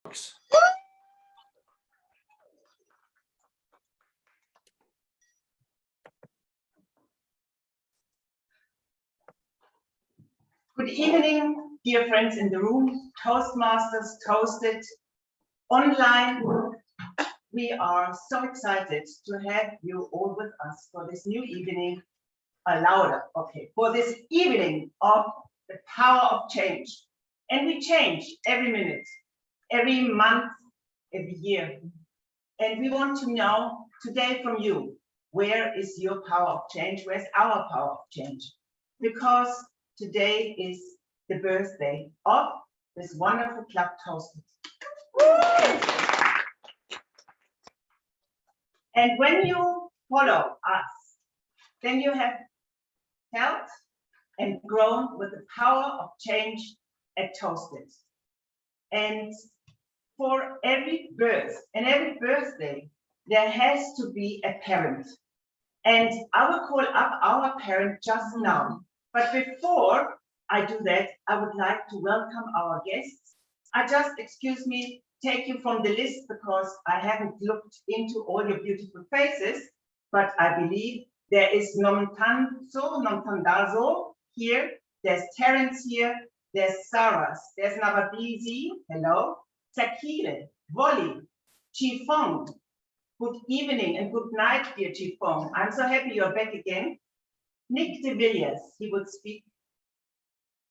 Good evening, dear friends in the room, Toastmasters, ToastED, online. We are so excited to have you all with us for this new evening, for this evening of the power of change. And we change every minute, every month, every year. And we want to know today from you, where is your power of change? Where's our power of change? Because today is the birthday of this wonderful club, ToastED. And when you follow us, then you have felt and grown with the power of change at ToastED. And for every birth and every birthday, there has to be a parent. And I will call up our parent just now. But before I do that, I would like to welcome our guests. Excuse me, take you from the list because I haven't looked into all your beautiful faces, but I believe there is Nomtandazo here, there's Terence here, there's Saras, there's Navabizi, hello, Sakile, Wally, Chifong, good evening and good night, dear Chifong. I'm so happy you're back again. Nick de Villiers, he would speak.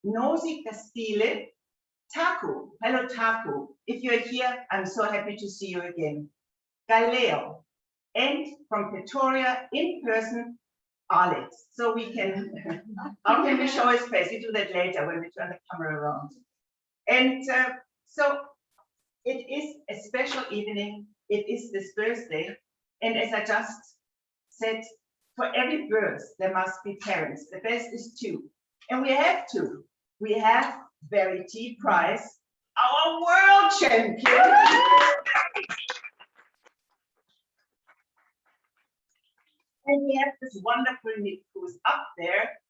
Nozi Castile, Taku, hello Taku. If you're here, I'm so happy to see you again. Galileo, and from Pretoria in person, Alex. So we can, how can we show his face? We do that later when we turn the camera around. And so it is a special evening. It is this birthday. And as I just said, for every birth, there must be parents. The best is two. And we have two. We have Verity Price, our world champion. And we have this wonderful Nick who's up there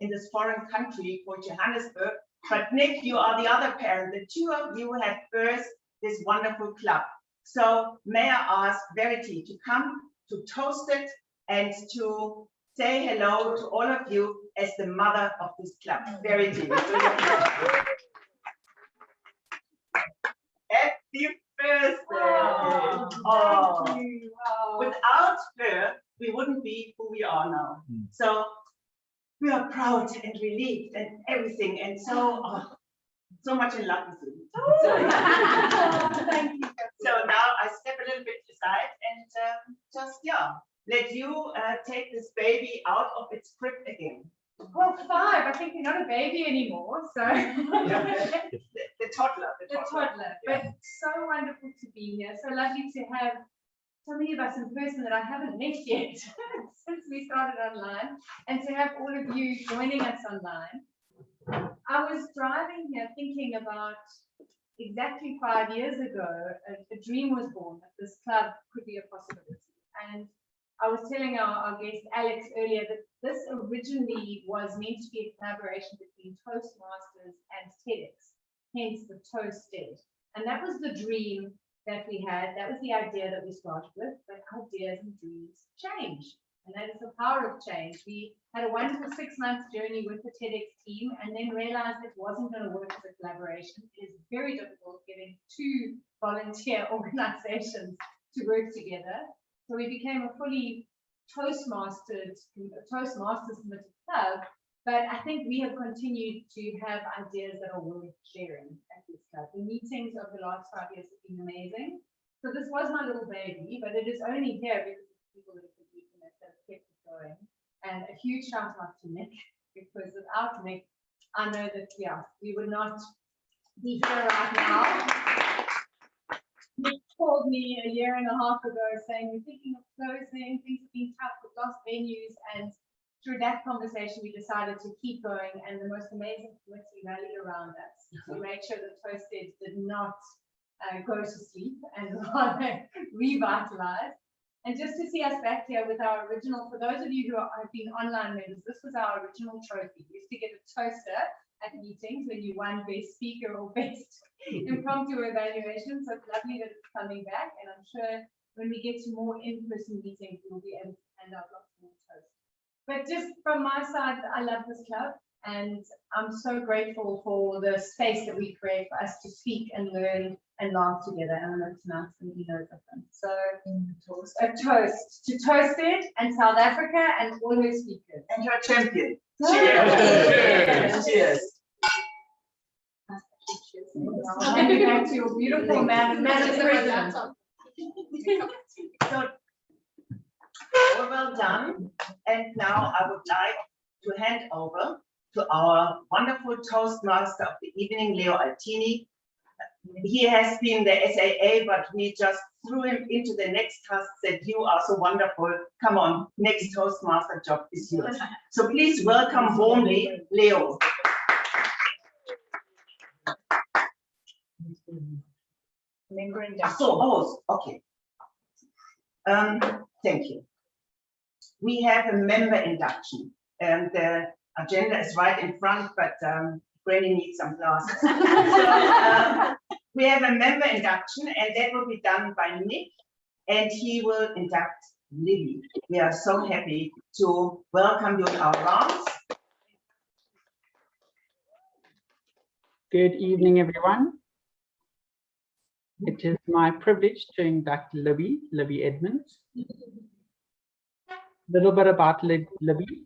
in this foreign country called Johannesburg. But Nick, you are the other parent. The two of you have birthed this wonderful club. So may I ask Verity to come to ToastED and to say hello to all of you as the mother of this club. Verity. Happy birthday! Oh. Thank you. Wow. Without her, we wouldn't be who we are now. So we are proud and relieved and everything, and so so much in love with you. So, thank you. So now I step a little bit aside and just let you take this baby out of its crib again. Well, 5. I think you're not a baby anymore, so the toddler. The toddler. Yeah. But so wonderful to be here. So lovely to have so many of us in person that I haven't met yet since we started online, and to have all of you joining us online. I was driving here thinking about exactly 5 years ago, a dream was born that this club could be a possibility. And I was telling our guest Alex earlier that this originally was meant to be a collaboration between Toastmasters and TEDx, hence the ToastED. And that was the dream that we had. That was the idea that we started with, but ideas and dreams change. And that is the power of change. We had a wonderful 6-month journey with the TEDx team and then realized it wasn't going to work as a collaboration. It is very difficult getting 2 volunteer organizations to work together. So we became a fully Toastmasters committed club, but I think we have continued to have ideas that are worth sharing at this club. The meetings over the last 5 years have been amazing. So this was my little baby, but it is only here because of the people that have been that have kept it going. And a huge shout out to Nick, because without Nick, I know that we would not be here right now. Nick called me a year and a half ago saying, we're thinking of closing, things have been tough with lost venues, and through that conversation we decided to keep going, and the most amazing committee rallied around us to make sure that ToastED did not go to sleep and rather revitalize. And just to see us back here with our original, for those of you who have been online members, this was our original trophy. We used to get a toaster at meetings when you won best speaker or best impromptu evaluation. So it's lovely that it's coming back, and I'm sure when we get to more in-person meetings, we'll be able to hand out lots more toast. But just from my side, I love this club, and I'm so grateful for the space that we create for us to speak and learn and laugh together. And I know tonight's going to be no different. So a toast to ToastED and South Africa and all her speakers. And your champion. Cheers. Cheers. I'll hand it back to your beautiful Madam President. So, well done. And now I would like to hand over to our wonderful Toastmaster of the evening, Leo Altini. He has been the SAA, but we just threw him into the next task, said, you are so wonderful. Come on, next Toastmaster job is yours. So please welcome warmly, Leo. Okay. Thank you. We have a member induction, and the agenda is right in front, but Granny needs some glasses. So, we have a member induction, and that will be done by Nick, and he will induct Libby. We are so happy to welcome you in our rounds. Good evening, everyone. It is my privilege to induct Libby Edmonds. A little bit about Libby.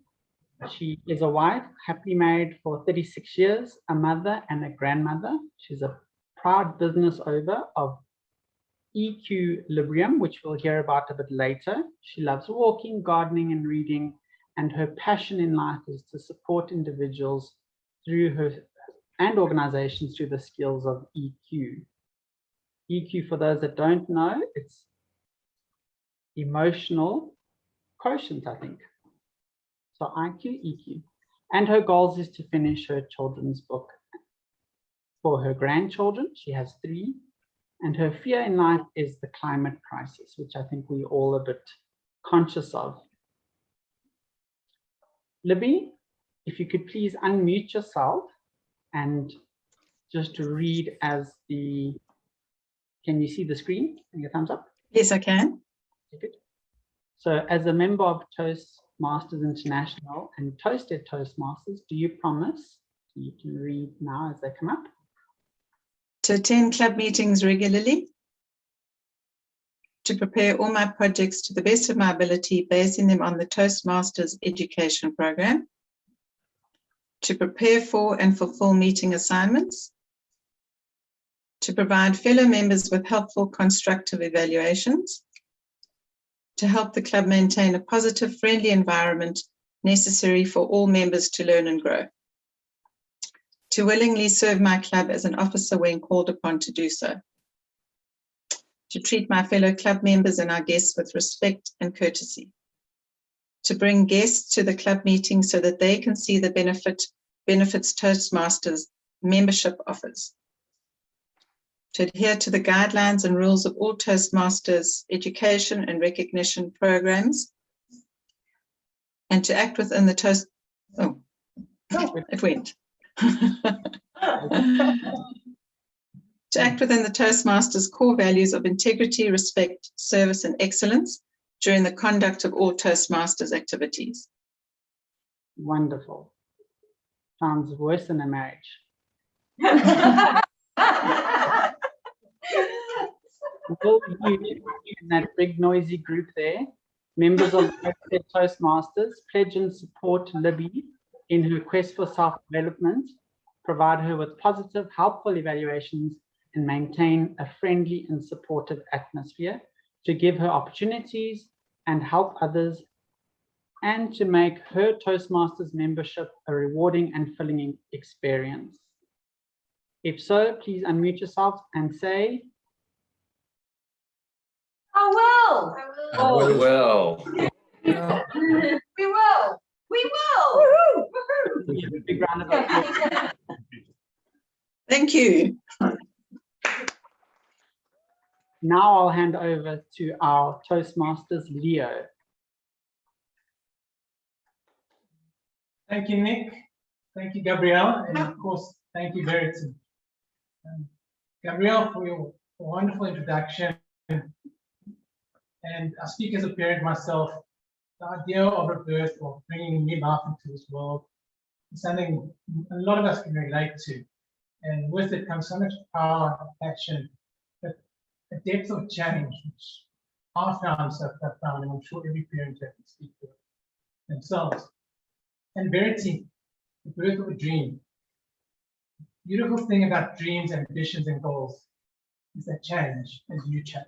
She is a wife, happily married for 36 years, a mother and a grandmother. She's a proud business owner of Equilibrium, which we'll hear about a bit later. She loves walking, gardening, and reading, and her passion in life is to support individuals through her and organizations through the skills of EQ. EQ, for those that don't know, it's emotional quotient, I think. So IQ, EQ. And her goals is to finish her children's book. For her grandchildren, she has 3. And her fear in life is the climate crisis, which I think we're all a bit conscious of. Libby, if you could please unmute yourself and just to read as the, can you see the screen? Can you thumbs up? Yes, I can. Good. So as a member of Toastmasters International and ToastED Toastmasters, do you promise, you can read now as they come up, To attend club meetings regularly, to prepare all my projects to the best of my ability, basing them on the Toastmasters education program, to prepare for and fulfill meeting assignments, to provide fellow members with helpful constructive evaluations, to help the club maintain a positive, friendly environment necessary for all members to learn and grow, to willingly serve my club as an officer when called upon to do so, to treat my fellow club members and our guests with respect and courtesy, to bring guests to the club meeting so that they can see the benefits Toastmasters membership offers, to adhere to the guidelines and rules of all Toastmasters education and recognition programs, and to act within the it went. To act within the Toastmasters core values of integrity, respect, service, and excellence during the conduct of all Toastmasters activities. wonderful. Sounds worse than a marriage. Will you, in that big noisy group there, members of the Toastmasters, pledge and support Libby in her quest for self-development, provide her with positive, helpful evaluations, and maintain a friendly and supportive atmosphere to give her opportunities and help others, and to make her Toastmasters membership a rewarding and filling experience? If so, please unmute yourself and say, I will. I will. We will. We will. we have a big round of applause. Thank you. Now I'll hand over to our Toastmasters, Leo. Thank you, Nick. Thank you, Gabrielle, and of course, thank you, Verity. Gabrielle, for your wonderful introduction. And I speak as a parent myself. The idea of a birth or bringing new life into this world is something a lot of us can relate to. And with it comes so much power, passion, but a depth of change, which I found so profound, and I'm sure every parent can speak for themselves. And Verity, the birth of a dream. Beautiful thing about dreams, ambitions, and goals is that change as you change.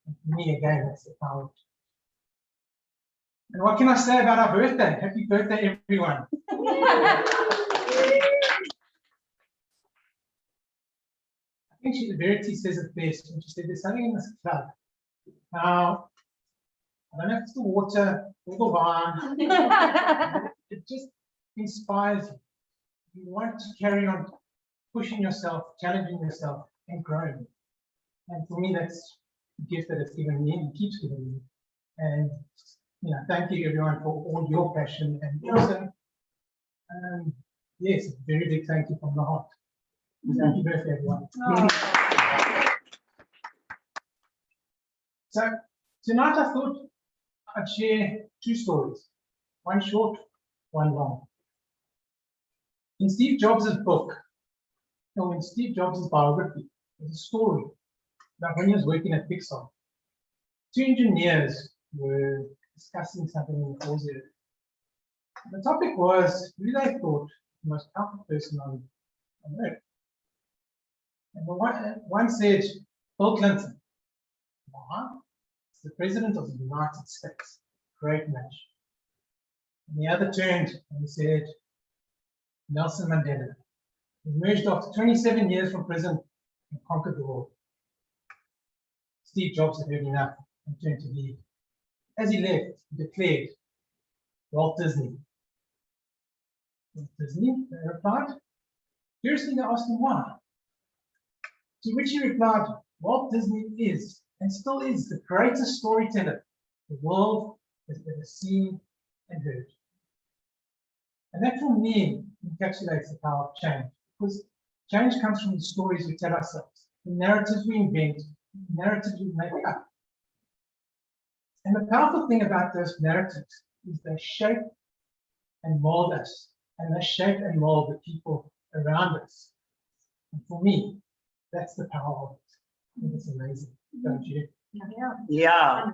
And for me, again, that's the power. And what can I say about our birthday? Happy birthday, everyone. I think Verity says it best when she said there's something in this club. Now, I don't know if it's the water or the wine. It just inspires you. You want to carry on pushing yourself, challenging yourself, and growing. And for me, that's the gift that it's given me and keeps giving me. And thank you everyone for all your passion, and also, yes, a very big thank you from the heart. Happy birthday, everyone. So tonight I thought I'd share two stories, one short, one long. In Steve Jobs' book, or in Steve Jobs' biography, there's a story about when he was working at Pixar. Two engineers were discussing something in the course area. The topic was who they thought the most powerful person on Earth. And one said, Bill Clinton. Why? It's the President of the United States. Great match. And the other turned and said, Nelson Mandela. He emerged after 27 years from prison and conquered the world. Steve Jobs had heard enough and turned to leave. As he left, he declared, Walt Disney. Walt Disney, they replied. Curiously, they asked him why. To which he replied, Walt Disney is, and still is, the greatest storyteller the world has ever seen and heard. And that, for me, encapsulates the power of change, because change comes from the stories we tell ourselves, the narratives we invent, the narratives we make up. And the powerful thing about those narratives is they shape and mold us, and they shape and mold the people around us. And for me, that's the power of it. I think it's amazing, don't you? Yeah.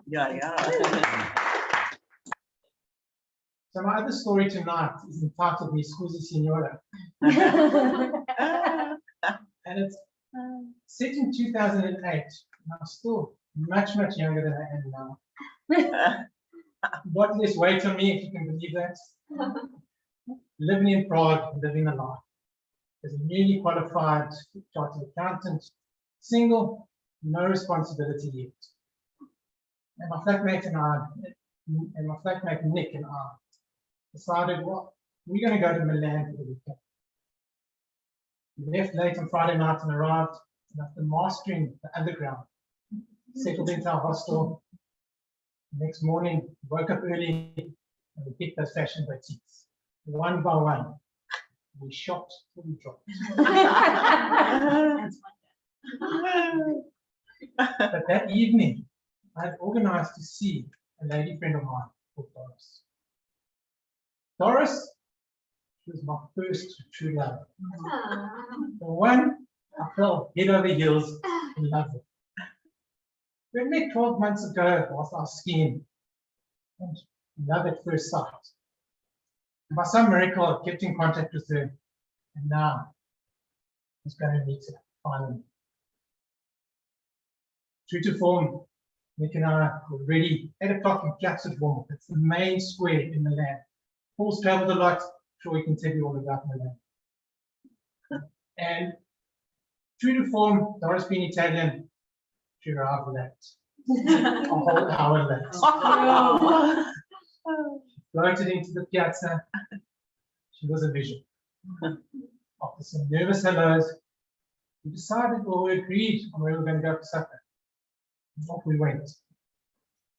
So my other story tonight is entitled Mi Scusi Signora. And it's set in 2008, and I'm still much younger than I am now. What less weight on me, if you can believe that. Living in Prague, living a life. As a newly qualified chartered accountant, single, no responsibility yet. And my flatmate Nick and I decided, well, we're going to go to Milan for the weekend. We left late on Friday night and arrived, and after mastering the underground, settled into our hostel. The next morning, woke up early and we picked those fashion boutiques. One by one, we shopped till we dropped. But that evening, I had organized to see a lady friend of mine called Doris. Doris, she was my first true love. The one I fell head over heels in love with. We met 12 months ago whilst I was skiing, and love at first sight. And by some miracle, I kept in contact with her, and now I was going to meet her finally. True to form, Nick and I were ready 8 o'clock in Plattsburgh. It's the main square in Milan. Paul's traveled a lot, I'm sure we can tell you all about Milan. And true to form, Doris being Italian, she arrived late. A whole hour late. Floated into the piazza. She was a vision. After some nervous hellos, we decided, or we agreed on where we were going to go for supper. And off we went.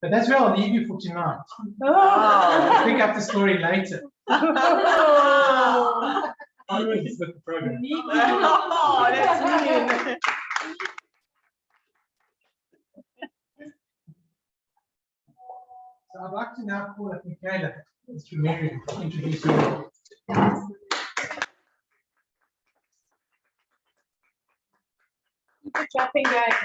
But that's where I'll leave you for tonight. I'll pick up the story later. Always with the program. Oh, that's mean. So I'd like to now call up Michaela to introduce you. Clapping going.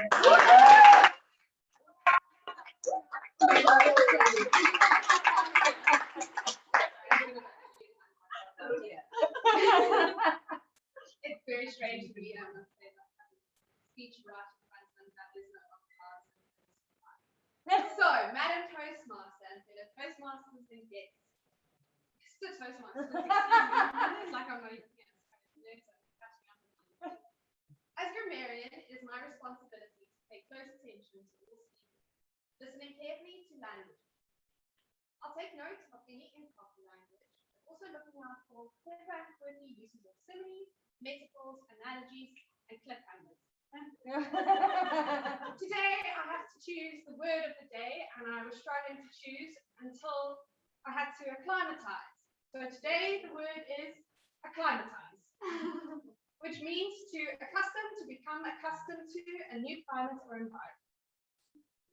It's very strange to be speech right in front of that is no class. So, Madam Toastmaster and fellow Toastmasters and guests. Mr. Toastmaster. It's like I'm not even As grammarian, it is my responsibility to pay close attention to all speakers, listening carefully to language. I'll take note of any improper language, but also looking out for clever and quirky uses of similes, metaphors, analogies, and cliffhangers. Today, I have to choose the word of the day, and I was struggling to choose until I had to acclimatize. So today, the word is acclimatize, which means to accustom, to become accustomed to a new climate or environment.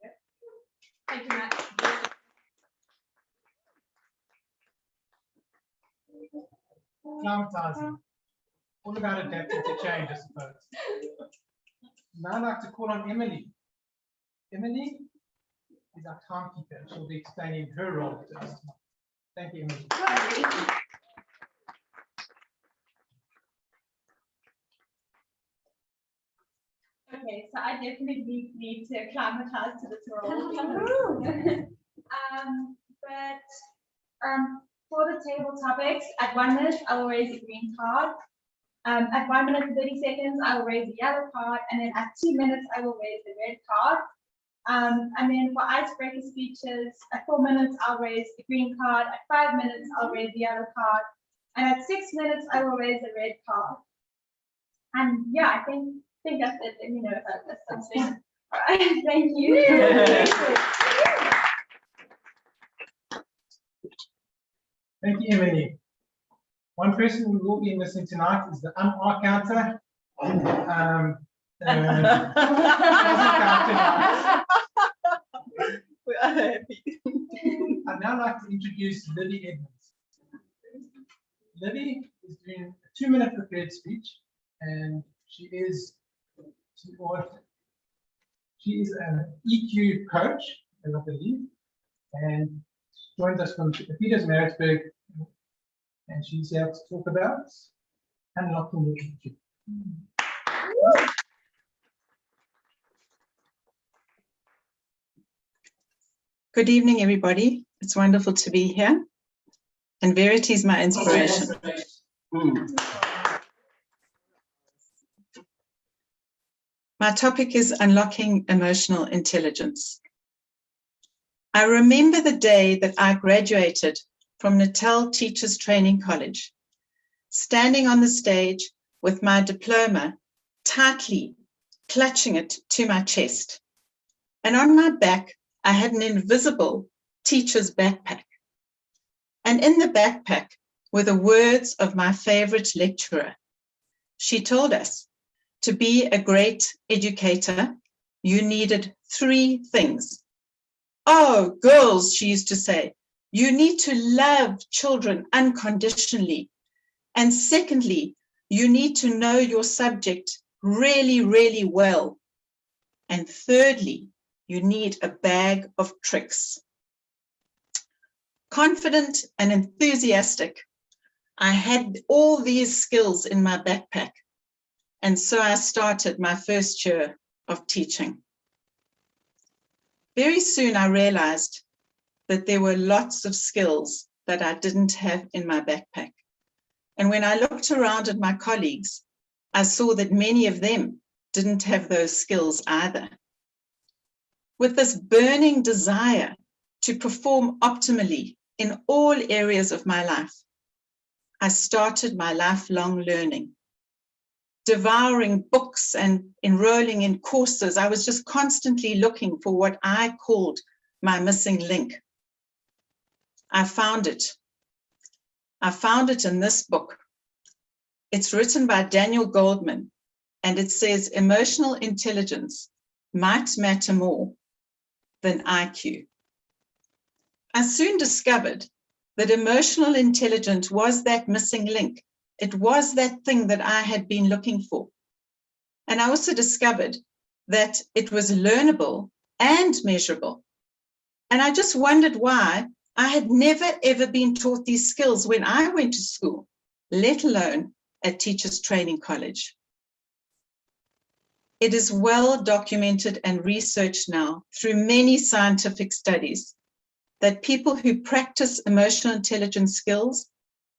Yep. Thank you, Matt. Climatizing. All about adapting to change, I suppose. Now I'd like to call on Emily. Emily is our timekeeper. She'll be explaining her role to us. Thank you, Emily. Okay, so I definitely need to acclimatize to this role. For the table topics, at 1 minute, I will raise a green card. At 1 minute and 30 seconds, I will raise a yellow card. And then at 2 minutes, I will raise the red card. And then for icebreaker speeches, at 4 minutes, I'll raise the green card. At 5 minutes, I'll raise the yellow card. And at 6 minutes, I will raise the red card. And yeah, I think that's it. Let me know if I missed something. All right, thank you. Thank you, Emily. One person we will be missing tonight is the UMR counter. We are happy. I'd now like to introduce Libby Edmonds. Libby is doing a 2-minute prepared speech, and she is an EQ coach, I believe, and she joins us from Pietersmaritzburg, and she's here to talk about unlocking your EQ. Good evening, everybody. It's wonderful to be here. And Verity is my inspiration. My topic is unlocking emotional intelligence. I remember the day that I graduated from Natal Teachers Training College, standing on the stage with my diploma tightly clutching it to my chest. And on my back, I had an invisible teacher's backpack. And in the backpack were the words of my favorite lecturer. She told us, to be a great educator, you needed 3 things. Oh, girls, she used to say, you need to love children unconditionally. And secondly, you need to know your subject really, really well. And thirdly, you need a bag of tricks. Confident and enthusiastic, I had all these skills in my backpack. And so I started my first year of teaching. Very soon I realized that there were lots of skills that I didn't have in my backpack. And when I looked around at my colleagues, I saw that many of them didn't have those skills either. With this burning desire to perform optimally in all areas of my life, I started my lifelong learning. Devouring books and enrolling in courses, I was just constantly looking for what I called my missing link. I found it. I found it in this book, It's written by Daniel Goldman, and it says emotional intelligence might matter more than IQ. I soon discovered that emotional intelligence was that missing link. It was that thing that I had been looking for. And I also discovered that it was learnable and measurable. And I just wondered why I had never, ever been taught these skills when I went to school, let alone at Teachers Training College. It is well documented and researched now through many scientific studies that people who practice emotional intelligence skills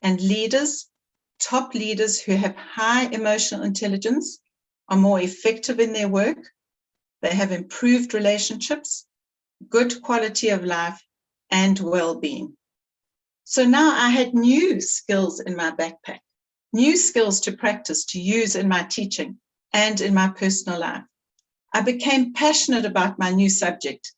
and leaders, top leaders who have high emotional intelligence, are more effective in their work. They have improved relationships, good quality of life, and well-being. So now I had new skills in my backpack, new skills to practice, to use in my teaching and in my personal life. I became passionate about my new subject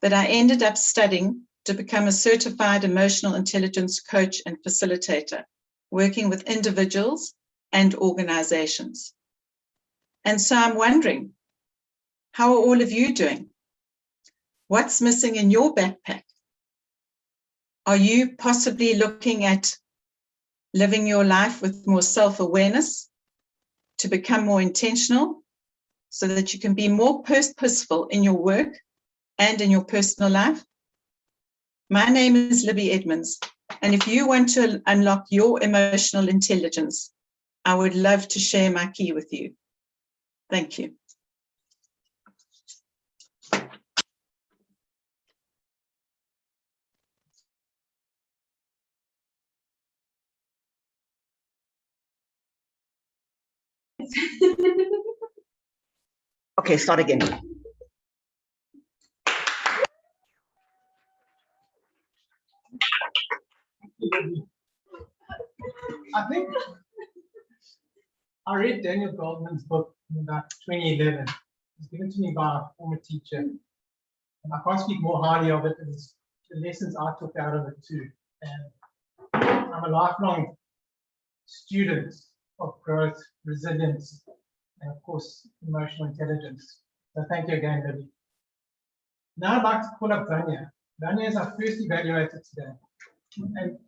that I ended up studying to become a certified emotional intelligence coach and facilitator, working with individuals and organizations. And so I'm wondering, how are all of you doing? What's missing in your backpack? Are you possibly looking at living your life with more self-awareness to become more intentional so that you can be more purposeful in your work and in your personal life? My name is Libby Edmonds, and if you want to unlock your emotional intelligence, I would love to share my key with you. Thank you. Okay, start again. I think I read Daniel Goldman's book in about 2011. It was given to me by a former teacher. And I can't speak more highly of it as the lessons I took out of it too. And I'm a lifelong student of growth, resilience, and of course, emotional intelligence. So thank you again, Libby. Now I'd like to call up Vanya. Vanya is our first evaluator today. And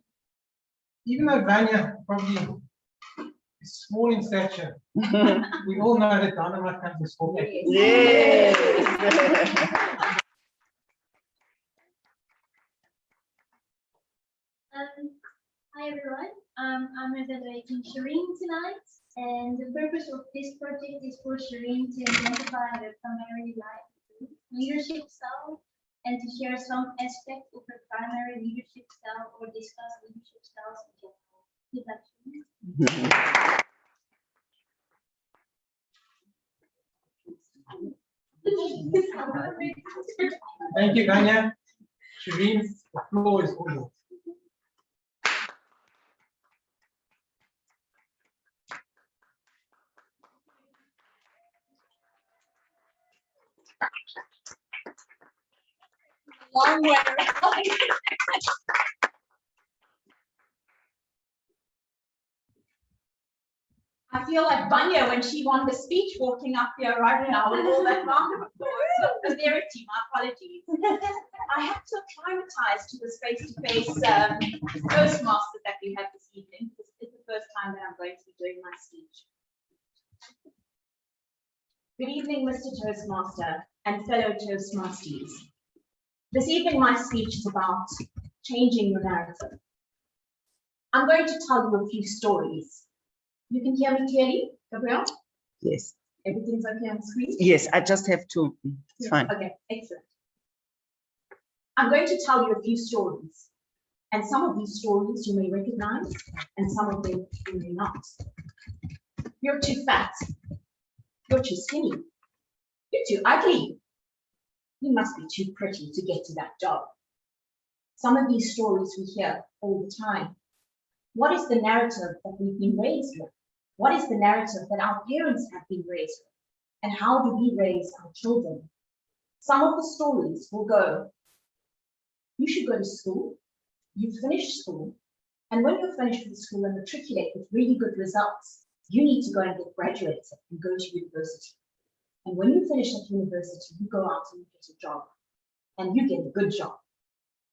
even though Vanya probably is small in stature, we all know that dynamite comes in small. Yes. Hi everyone, I'm evaluating Shireen tonight, and the purpose of this project is for Shireen to identify her primary leadership style and to share some aspect of her primary leadership style or discuss leadership styles in general. Good luck, Shireen. Thank you, Vanya. Shireen, the floor is all yours. Long way. I feel like Vanya when she won the speech walking up here right now with all that round of applause. Severity, my apologies. I have to acclimatize to this face-to-face Toastmaster that we have this evening. It's the first time that I'm going to be doing my speech. Good evening, Mr. Toastmaster and fellow Toastmasters. This evening, my speech is about changing your narrative. I'm going to tell you a few stories. You can hear me clearly, Gabrielle? Yes. Everything's okay on the screen? Yes, I just have to. It's fine. Okay, excellent. I'm going to tell you a few stories. And some of these stories you may recognize, and some of them you may not. You're too fat. You're too skinny. You're too ugly. You must be too pretty to get to that job. Some of these stories we hear all the time. What is the narrative that we've been raised with? What is the narrative that our parents have been raised with? And how do we raise our children? Some of the stories will go, you should go to school, you finish school, and when you're finished with school and matriculate with really good results, You need to go and get graduated and go to university. And when you finish at university, you go out and you get a job. And you get a good job.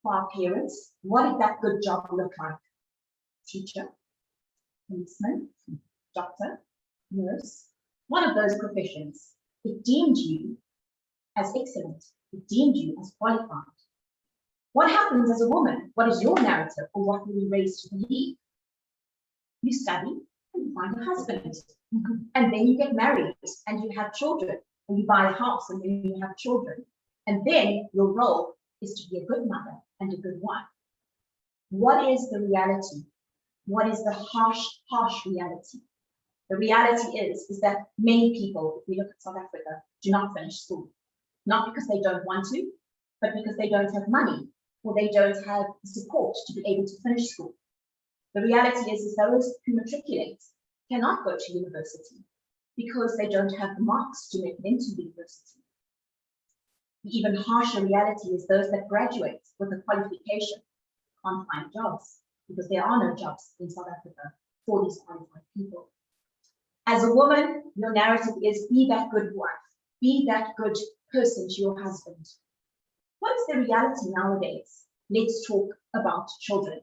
For our parents, what did that good job look like? Teacher, policeman, doctor, nurse, one of those professions. It deemed you as excellent. It deemed you as qualified. What happens as a woman? What is your narrative, or what were you raised to believe? You study and you find a husband, and then you get married and you have children, and you buy a house and then you have children, and then your role is to be a good mother and a good wife. What is the reality? What is the harsh reality? The reality is that many people, if we look at South Africa, do not finish school. Not because they don't want to, but because they don't have money, or they don't have the support to be able to finish school. The reality is those who matriculate cannot go to university because they don't have the marks to make it into university. The even harsher reality is those that graduate with a qualification can't find jobs because there are no jobs in South Africa for these qualified people. As a woman, your narrative is be that good wife, be that good person to your husband. What is the reality nowadays? Let's talk about children.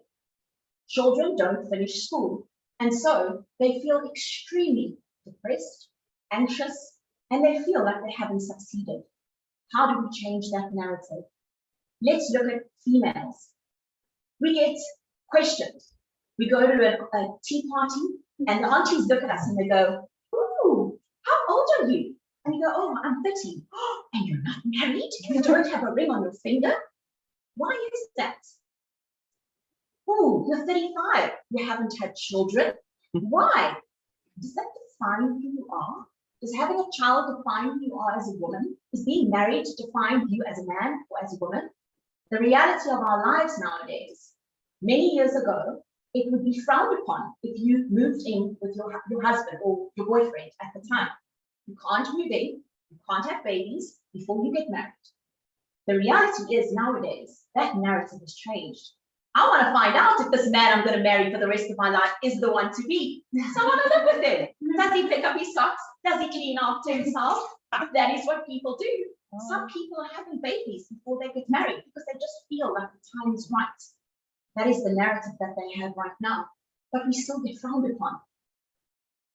Children don't finish school, and so they feel extremely depressed, anxious, and they feel like they haven't succeeded. How do we change that narrative? Let's look at females. We get questioned. We go to a tea party, and the aunties look at us and they go, "Ooh, how old are you?" And you go, "Oh, I'm 30. Oh, and you're not married? You don't have a ring on your finger? Why is that? Oh, you're 35. You haven't had children. Why? Does that define who you are? Does having a child define who you are as a woman? Is being married define you as a man or as a woman? The reality of our lives nowadays, many years ago, it would be frowned upon if you moved in with your husband or your boyfriend at the time. You can't move in, you can't have babies before you get married. The reality is nowadays, that narrative has changed. I want to find out if this man I'm going to marry for the rest of my life is the one to be. So I want to live with him. Does he pick up his socks? Does he clean after himself? That is what people do. Some people are having babies before they get married because they just feel like the time is right. That is the narrative that they have right now. But we still get frowned upon.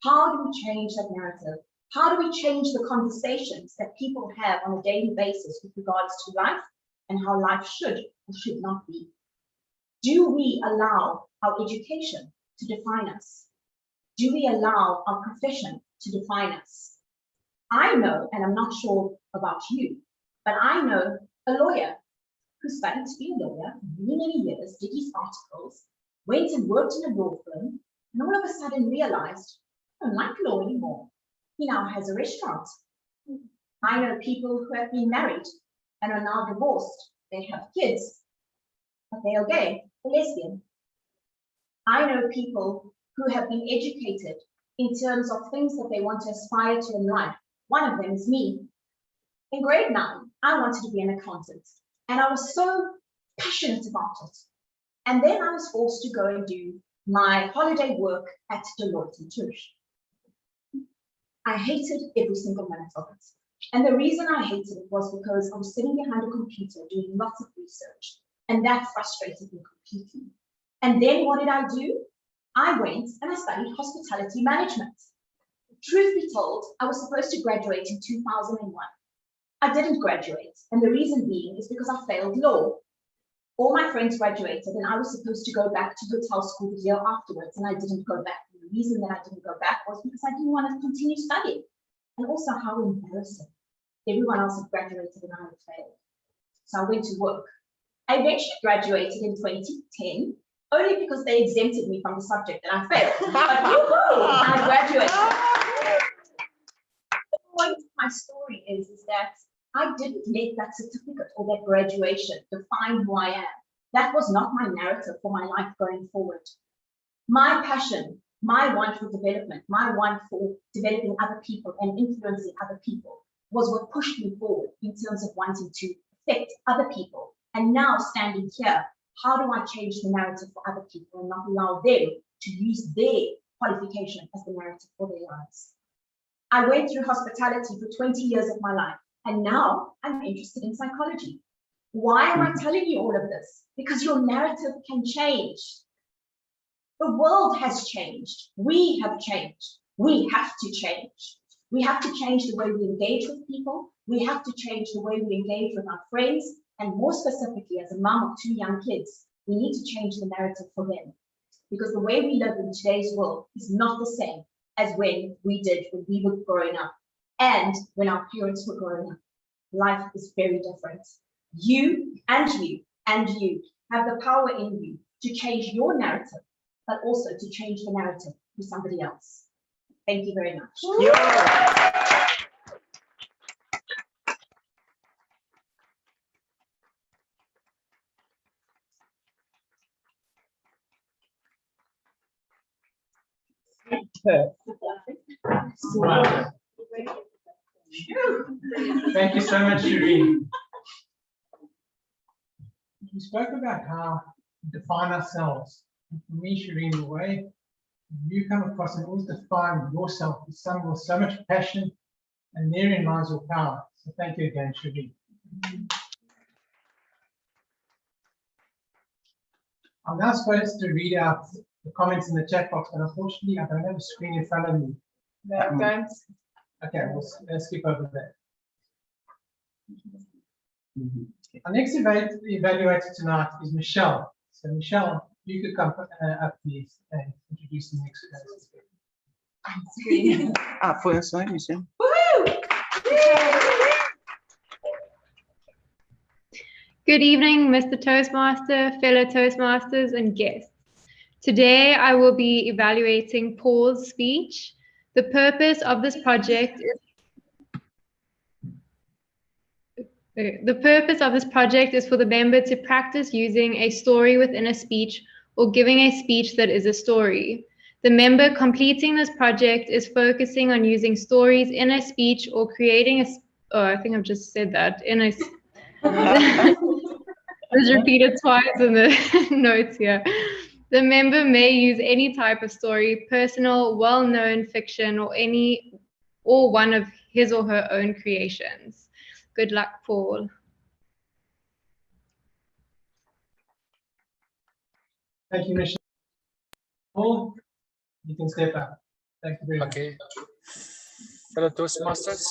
How do we change that narrative? How do we change the conversations that people have on a daily basis with regards to life and how life should or should not be? Do we allow our education to define us? Do we allow our profession to define us? I know, and I'm not sure about you, but I know a lawyer who studied to be a lawyer for many, many years, did his articles, went and worked in a law firm, and all of a sudden realized, I don't like law anymore. He now has a restaurant. I know people who have been married and are now divorced. They have kids, but they are gay or lesbian. I know people who have been educated in terms of things that they want to aspire to in life. One of them is me. In grade 9, I wanted to be an accountant, and I was so passionate about it. And then I was forced to go and do my holiday work at Deloitte & Touche. I hated every single minute of it. And the reason I hated it was because I was sitting behind a computer doing lots of research, and that frustrated me completely. And then what did I do? I went and I studied hospitality management. Truth be told, I was supposed to graduate in 2001. I didn't graduate, and the reason being is because I failed law. All my friends graduated, and I was supposed to go back to hotel school the year afterwards, and I didn't go back. And the reason that I didn't go back was because I didn't want to continue studying. And also how embarrassing. Everyone else had graduated and I had failed. So I went to work. I eventually graduated in 2010, only because they exempted me from the subject and I failed. But woohoo, I graduated. The point of my story is that I didn't let that certificate or that graduation define who I am. That was not my narrative for my life going forward. My passion, my want for development, my want for developing other people and influencing other people was what pushed me forward in terms of wanting to affect other people. And now standing here, how do I change the narrative for other people and not allow them to use their qualification as the narrative for their lives. I went through hospitality for 20 years of my life, and now I'm interested in psychology. Why am I telling you all of this? Because your narrative can change. The world has changed. We have changed. We have to change. We have to change the way we engage with people. We have to change the way we engage with our friends. And more specifically, as a mom of 2 young kids, we need to change the narrative for them. Because the way we live in today's world is not the same as when we were growing up and when our parents were growing up. Life is very different. You and you and you have the power in you to change your narrative, but also to change the narrative for somebody else. Thank you very much. Wow. Thank you so much, Shireen. We spoke about how we define ourselves. And for me, Shireen, the way you come across and always define yourself with so much passion, and therein lies your power. So thank you again, Shireen. I'm now supposed to read out the comments in the chat box, but unfortunately, I don't have a screen in front of me. No, don't. Okay, let's skip over that. Our next evaluator tonight is Michelle. So Michelle, you could come up please and introduce the next speaker. For your slide, Michelle. Good evening, Mr. Toastmaster, fellow Toastmasters, and guests. Today, I will be evaluating Paul's speech. The purpose of this project is for the member to practice using a story within a speech or giving a speech that is a story. The member completing this project is focusing on using stories in a speech or creating a, I think I've just said that, in a, it's repeated twice in the notes here. The member may use any type of story, personal, well-known fiction, or one of his or her own creations. Good luck, Paul. Thank you, Michelle. Paul, you can step up. Thank you very much. Okay. Fellow Toastmasters,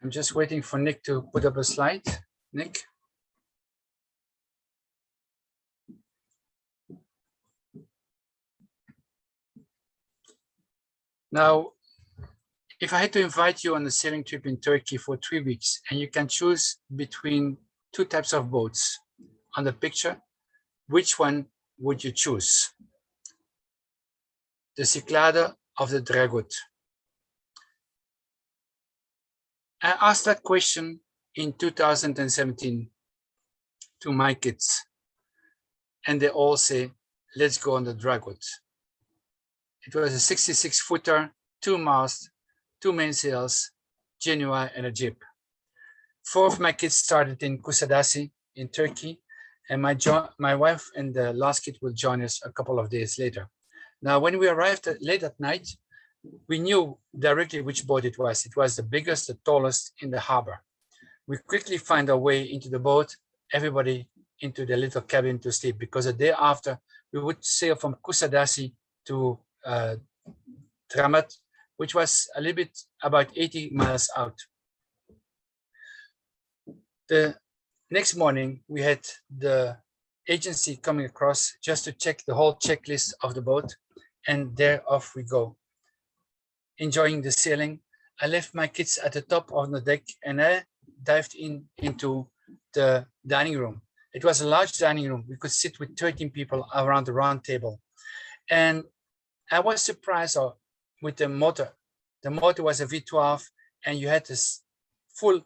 I'm just waiting for Nick to put up a slide. Nick? Now, if I had to invite you on a sailing trip in Turkey for 3 weeks, and you can choose between 2 types of boats on the picture, which one would you choose? The Cyclade of the Dragut. I asked that question in 2017 to my kids, and they all say, let's go on the Dragut. It was a 66-footer, 2 masts, 2 mainsails, Genoa, and a jib. 4 of my kids started in Kusadasi in Turkey, and my wife and the last kid will join us a couple of days later. Now, when we arrived late at night, we knew directly which boat it was. It was the biggest, the tallest in the harbor. We quickly find our way into the boat, everybody into the little cabin to sleep, because the day after, we would sail from Kusadasi to Dramat, which was a little bit about 80 miles out. The next morning, we had the agency coming across just to check the whole checklist of the boat, and there off we go. Enjoying the sailing, I left my kids at the top of the deck and I dived into the dining room. It was a large dining room. We could sit with 13 people around the round table. And I was surprised with the motor. The motor was a V12 and you had this full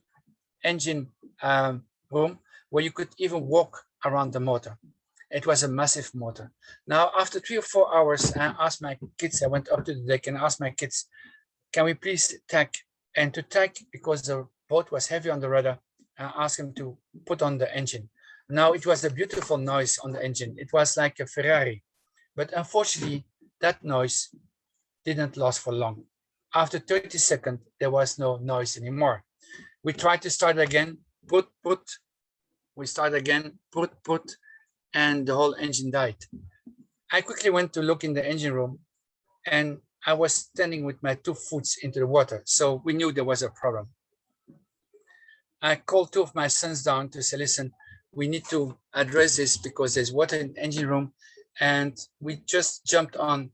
engine room where you could even walk around the motor. It was a massive motor. Now, after 3 or 4 hours, I asked my kids, I went up to the deck and asked my kids, can we please tack? And to tack, because the boat was heavy on the rudder, I asked them to put on the engine. Now, it was a beautiful noise on the engine. It was like a Ferrari. But unfortunately, that noise didn't last for long. After 30 seconds, there was no noise anymore. We tried to start again, put. We start again, put, and the whole engine died. I quickly went to look in the engine room, and I was standing with my 2 foot into the water, so we knew there was a problem. I called 2 of my sons down to say, listen, we need to address this because there's water in the engine room, and we just jumped on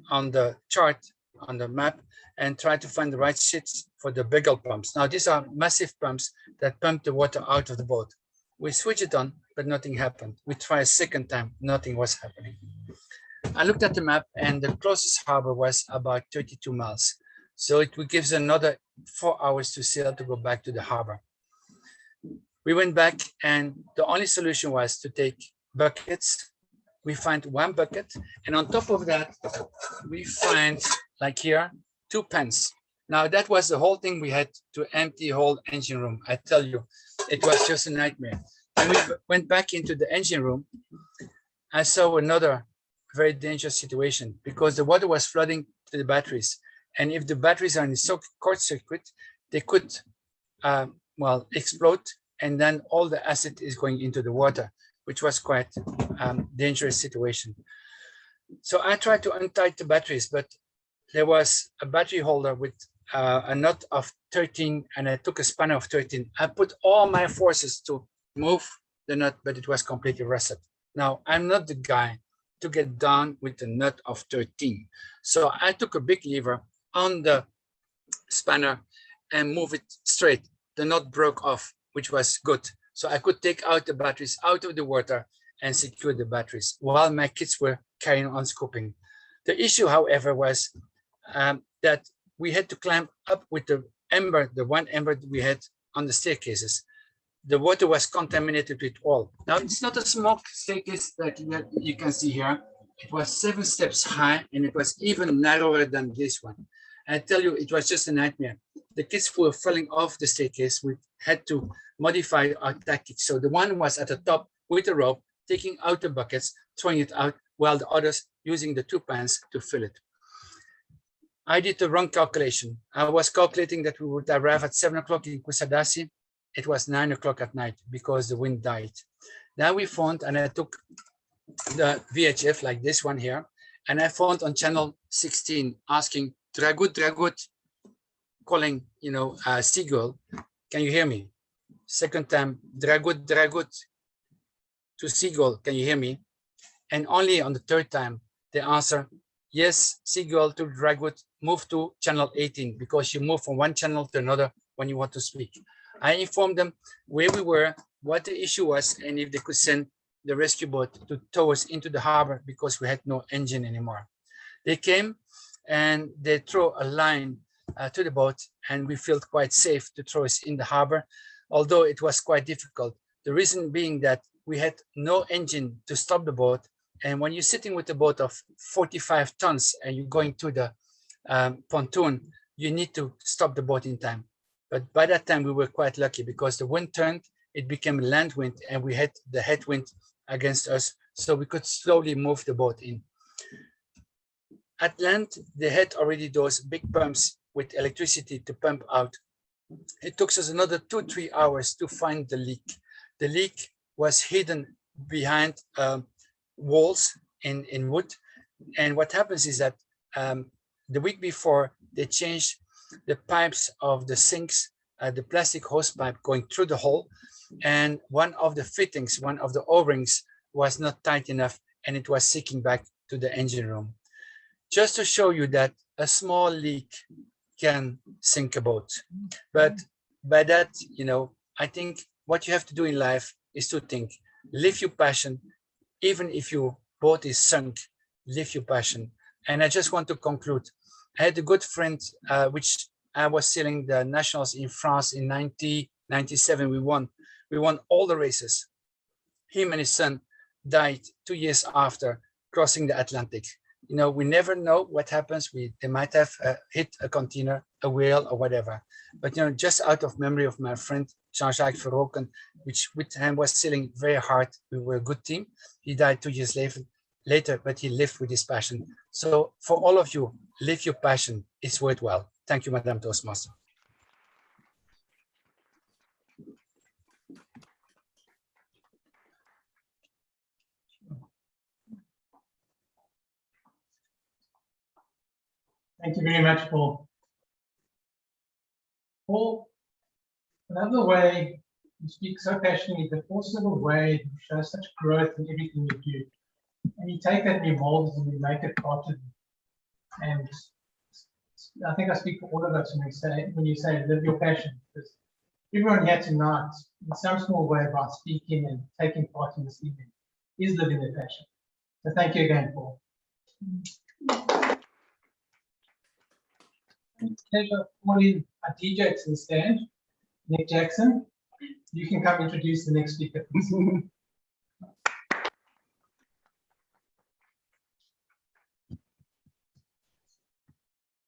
the chart, on the map, and tried to find the right shits for the bagel pumps. Now, these are massive pumps that pump the water out of the boat. We switched it on, but nothing happened. We tried a second time, nothing was happening. I looked at the map, and the closest harbor was about 32 miles. So it would give us another 4 hours to sail to go back to the harbor. We went back, and the only solution was to take buckets. We find 1 bucket, and on top of that, we find, like here, 2 pans. Now that was the whole thing. We had to empty the whole engine room. I tell you, it was just a nightmare. When we went back into the engine room, I saw another very dangerous situation because the water was flooding to the batteries. And if the batteries are in the short circuit, they could, explode, and then all the acid is going into the water, which was quite dangerous situation. So I tried to untie the batteries, but there was a battery holder with a nut of 13, and I took a spanner of 13. I put all my forces to move the nut, but it was completely rusted. Now, I'm not the guy to get down with a nut of 13. So I took a big lever on the spanner and move it straight. The nut broke off, which was good. So I could take out the batteries out of the water and secure the batteries while my kids were carrying on scooping. The issue, however, was that we had to climb up with the one ember we had on the staircases. The water was contaminated with oil. Now, it's not a small staircase that you can see here. It was 7 steps high, and it was even narrower than this one. I tell you, it was just a nightmare. The kids were falling off the staircase. We had to modify our tactics. So the one was at the top with a rope, taking out the buckets, throwing it out, while the others using the 2 pans to fill it. I did the wrong calculation. I was calculating that we would arrive at 7 o'clock in Kusadasi. It was 9 o'clock at night because the wind died. Then we found, and I took the VHF like this one here, and I found on channel 16 asking, Dragut, calling, seagull, can you hear me? Second time, Dragut to seagull, can you hear me? And only on the 3rd time, they answer, yes, seagull to Dragut, move to channel 18, because you move from one channel to another when you want to speak. I informed them where we were, what the issue was, and if they could send the rescue boat to tow us into the harbor because we had no engine anymore. They came and they threw a line to the boat, and we felt quite safe to throw us in the harbor, although it was quite difficult. The reason being that we had no engine to stop the boat, and when you're sitting with a boat of 45 tons and you're going to the pontoon, you need to stop the boat in time. But by that time, we were quite lucky because the wind turned, it became a land wind, and we had the headwind against us, so we could slowly move the boat in. At land, they had already those big pumps with electricity to pump out. It took us another 2-3 hours to find the leak. The leak was hidden behind walls in wood. And what happens is that the week before, they changed the pipes of the sinks, the plastic hose pipe going through the hole, and one of the fittings, one of the O-rings was not tight enough, and it was sinking back to the engine room. Just to show you that a small leak can sink a boat. But by that, I think what you have to do in life is to think, live your passion, even if your boat is sunk, live your passion. And I just want to conclude. I had a good friend, which I was sailing the nationals in France in 1997. We won all the races. Him and his son died 2 years after crossing the Atlantic. We never know what happens. They might have hit a container, a whale, or whatever. But just out of memory of my friend Jean-Jacques Verroken, which with him was sailing very hard. We were a good team. He died 2 years later, but he lived with his passion. So for all of you, live your passion. It's worthwhile. Thank you, Madam Toastmaster. Thank you very much, Paul. Paul, another way you speak so passionately, but also the way you show such growth in everything you do. And you take that and you mold it and you make it part of you. And I think I speak for all of us when you say live your passion, because everyone here tonight, in some small way, by speaking and taking part in this evening, is living their passion. So thank you again, Paul. Pleasure calling our DJ to the stand, Nick Jackson. You can come introduce the next speaker.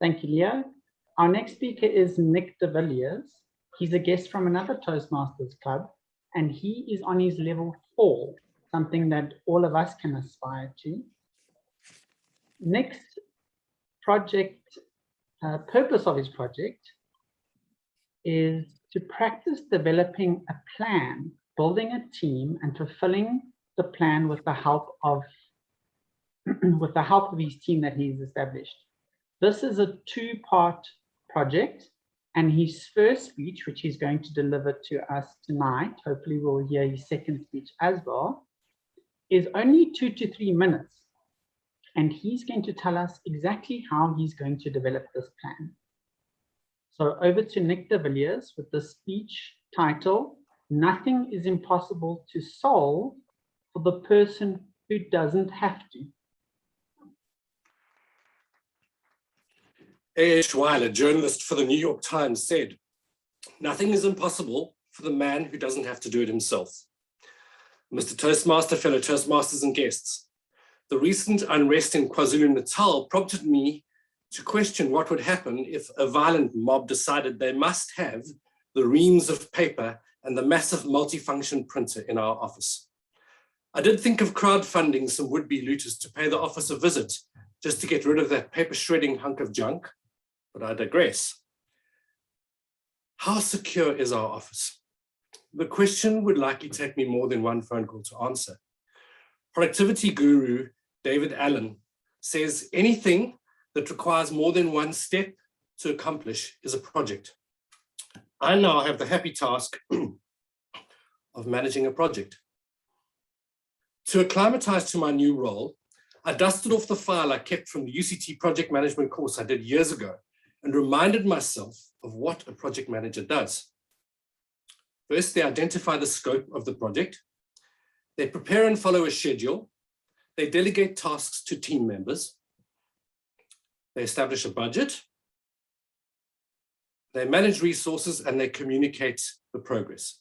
Thank you, Leo. Our next speaker is Nick de Villiers. He's a guest from another Toastmasters club, and he is on his level 4, something that all of us can aspire to. Nick's project, purpose of his project is to practice developing a plan, building a team, and fulfilling the plan with the help of his team that he's established. This is a 2-part project, and his first speech, which he's going to deliver to us tonight, hopefully we'll hear his second speech as well, is only 2 to 3 minutes. And he's going to tell us exactly how he's going to develop this plan. So over to Nick de Villiers with the speech title, Nothing is Impossible to Solve for the Person Who Doesn't Have to. A.H. Weiler, journalist for the New York Times, said, "Nothing is impossible for the man who doesn't have to do it himself." Mr. Toastmaster, fellow Toastmasters and guests, the recent unrest in KwaZulu-Natal prompted me to question what would happen if a violent mob decided they must have the reams of paper and the massive multifunction printer in our office. I did think of crowdfunding some would-be looters to pay the office a visit just to get rid of that paper shredding hunk of junk, but I digress. How secure is our office? The question would likely take me more than one phone call to answer. Productivity guru David Allen says anything that requires more than one step to accomplish is a project. I now have the happy task of managing a project. To acclimatize to my new role, I dusted off the file I kept from the UCT project management course I did years ago and reminded myself of what a project manager does. First, they identify the scope of the project. They prepare and follow a schedule. They delegate tasks to team members. They establish a budget. They manage resources and they communicate the progress.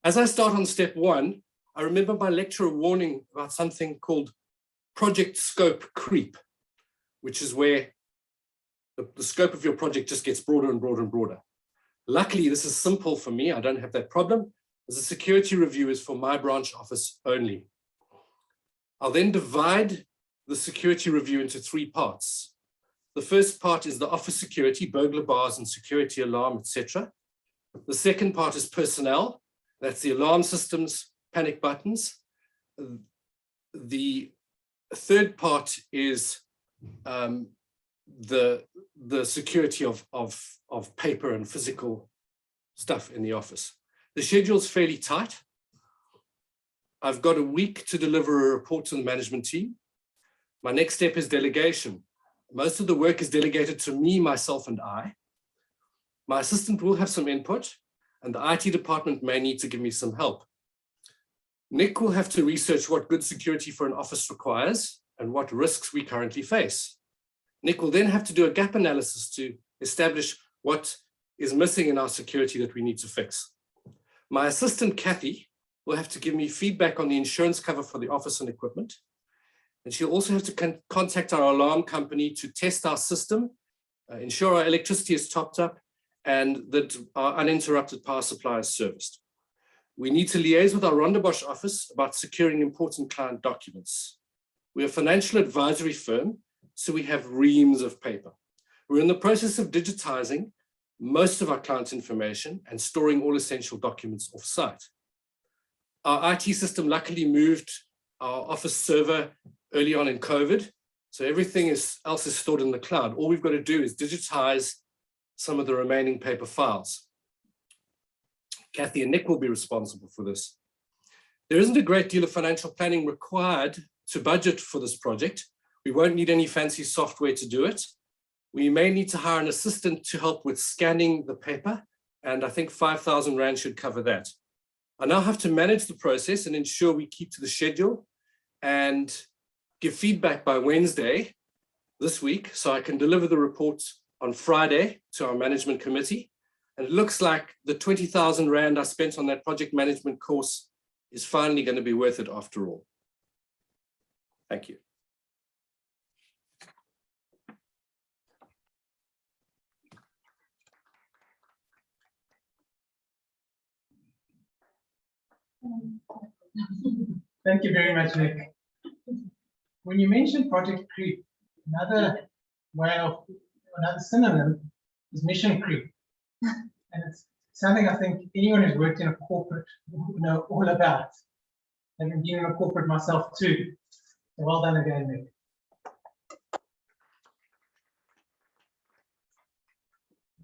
As I start on step 1, I remember my lecturer warning about something called project scope creep, which is where the scope of your project just gets broader and broader and broader. Luckily, this is simple for me. I don't have that problem, as the security review is for my branch office only. I'll then divide the security review into 3 parts. The first part is the office security, burglar bars and security alarm, etc. The second part is personnel. That's the alarm systems, panic buttons. The third part is the security of paper and physical stuff in the office. The schedule's fairly tight. I've got a week to deliver a report to the management team. My next step is delegation. Most of the work is delegated to me, myself, and I. My assistant will have some input, and the IT department may need to give me some help. Nick will have to research what good security for an office requires and what risks we currently face. Nick will then have to do a gap analysis to establish what is missing in our security that we need to fix. My assistant, Kathy, will have to give me feedback on the insurance cover for the office and equipment. And she'll also have to contact our alarm company to test our system, ensure our electricity is topped up, and that our uninterrupted power supply is serviced. We need to liaise with our Rondebosch office about securing important client documents. We're a financial advisory firm, so we have reams of paper. We're in the process of digitizing most of our client information and storing all essential documents off-site. Our IT system luckily moved our office server early on in COVID, so everything else is stored in the cloud. All we've got to do is digitize some of the remaining paper files. Kathy and Nick will be responsible for this. There isn't a great deal of financial planning required to budget for this project. We won't need any fancy software to do it. We may need to hire an assistant to help with scanning the paper, and I think 5,000 Rand should cover that. I now have to manage the process and ensure we keep to the schedule and give feedback by Wednesday this week, so I can deliver the report on Friday to our management committee. And it looks like the 20,000 Rand I spent on that project management course is finally going to be worth it after all. Thank you. Thank you very much, Nick. When you mentioned project creep, another synonym is mission creep. And it's something I think anyone who's worked in a corporate will know all about. I've been in a corporate myself too. So well done again, Nick.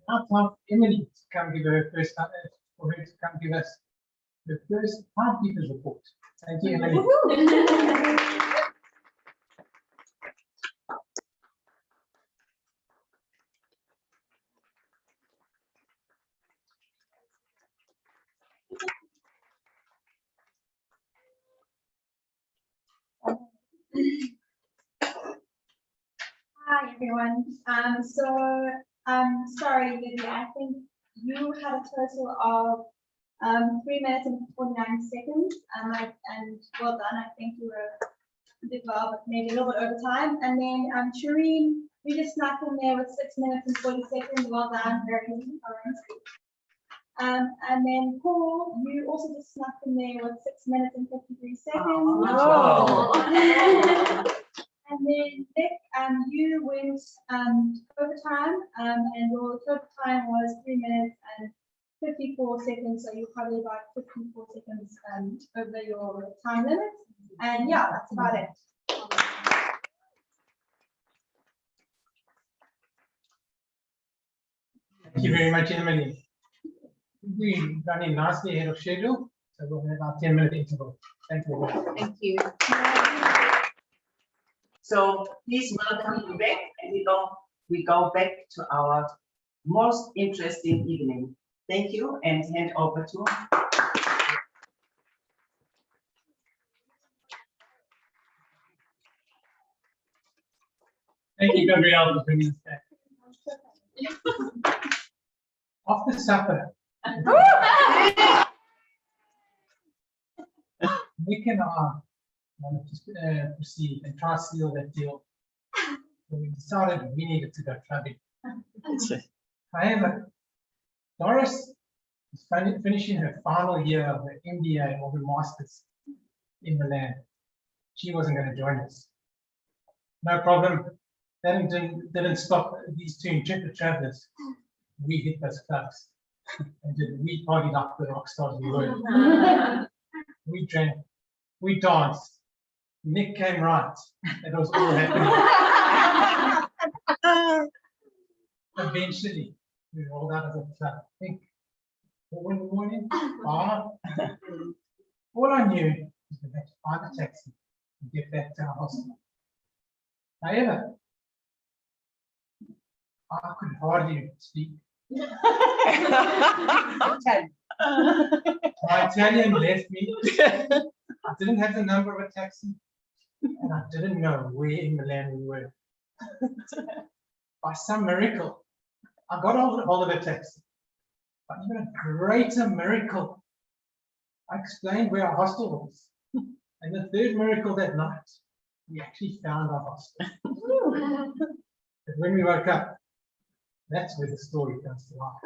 Now time for Emily to come give her first, for her to come give us the first timekeepers report. Thank you, Emily. Hi, everyone. Sorry, Libby, I think you had a total of 3 minutes and 49 seconds. And well done. I think you did well, but maybe a little bit over time. And then Shireen, you just snuck in there with 6 minutes and 40 seconds. Well done. Very current. And then Paul, you also just snuck in there with 6 minutes and 53 seconds. Oh. And then Nick, you went overtime, and your total time was 3 minutes and 54 seconds. So you're probably about 54 seconds over your time limit. And yeah, that's about it. Thank you very much, Emily. We're running nicely ahead of schedule, so we'll have our 10-minute interval. Thank you. Thank you. So please welcome you back, and we go back to our most interesting evening. Thank you, and hand over to. Thank you, Gabrielle, for bringing us back. After supper, Nick and I wanted to proceed and try to seal that deal. So we decided we needed to go clubbing. However, Doris is finishing her final year of her MBA or her Masters in Milan. She wasn't going to join us. No problem. That didn't stop these two intrepid travelers. We hit those clubs and we partied up the rock stars we were. We drank, we danced. Nick came right. It was all happening. Eventually, we rolled out of the club. I think 4 in the morning, 5. All I knew was we had to find a taxi and get back to our hostel. However, I could hardly speak. My Italian left me. I didn't have the number of a taxi, and I didn't know where in Milan we were. By some miracle, I got hold of a taxi. But even a greater miracle, I explained where our hostel was. And the third miracle that night, we actually found our hostel. But when we woke up, that's where the story comes to life.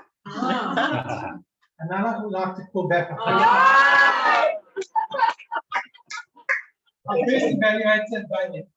And now I would like to pull back our first evaluator by Nick.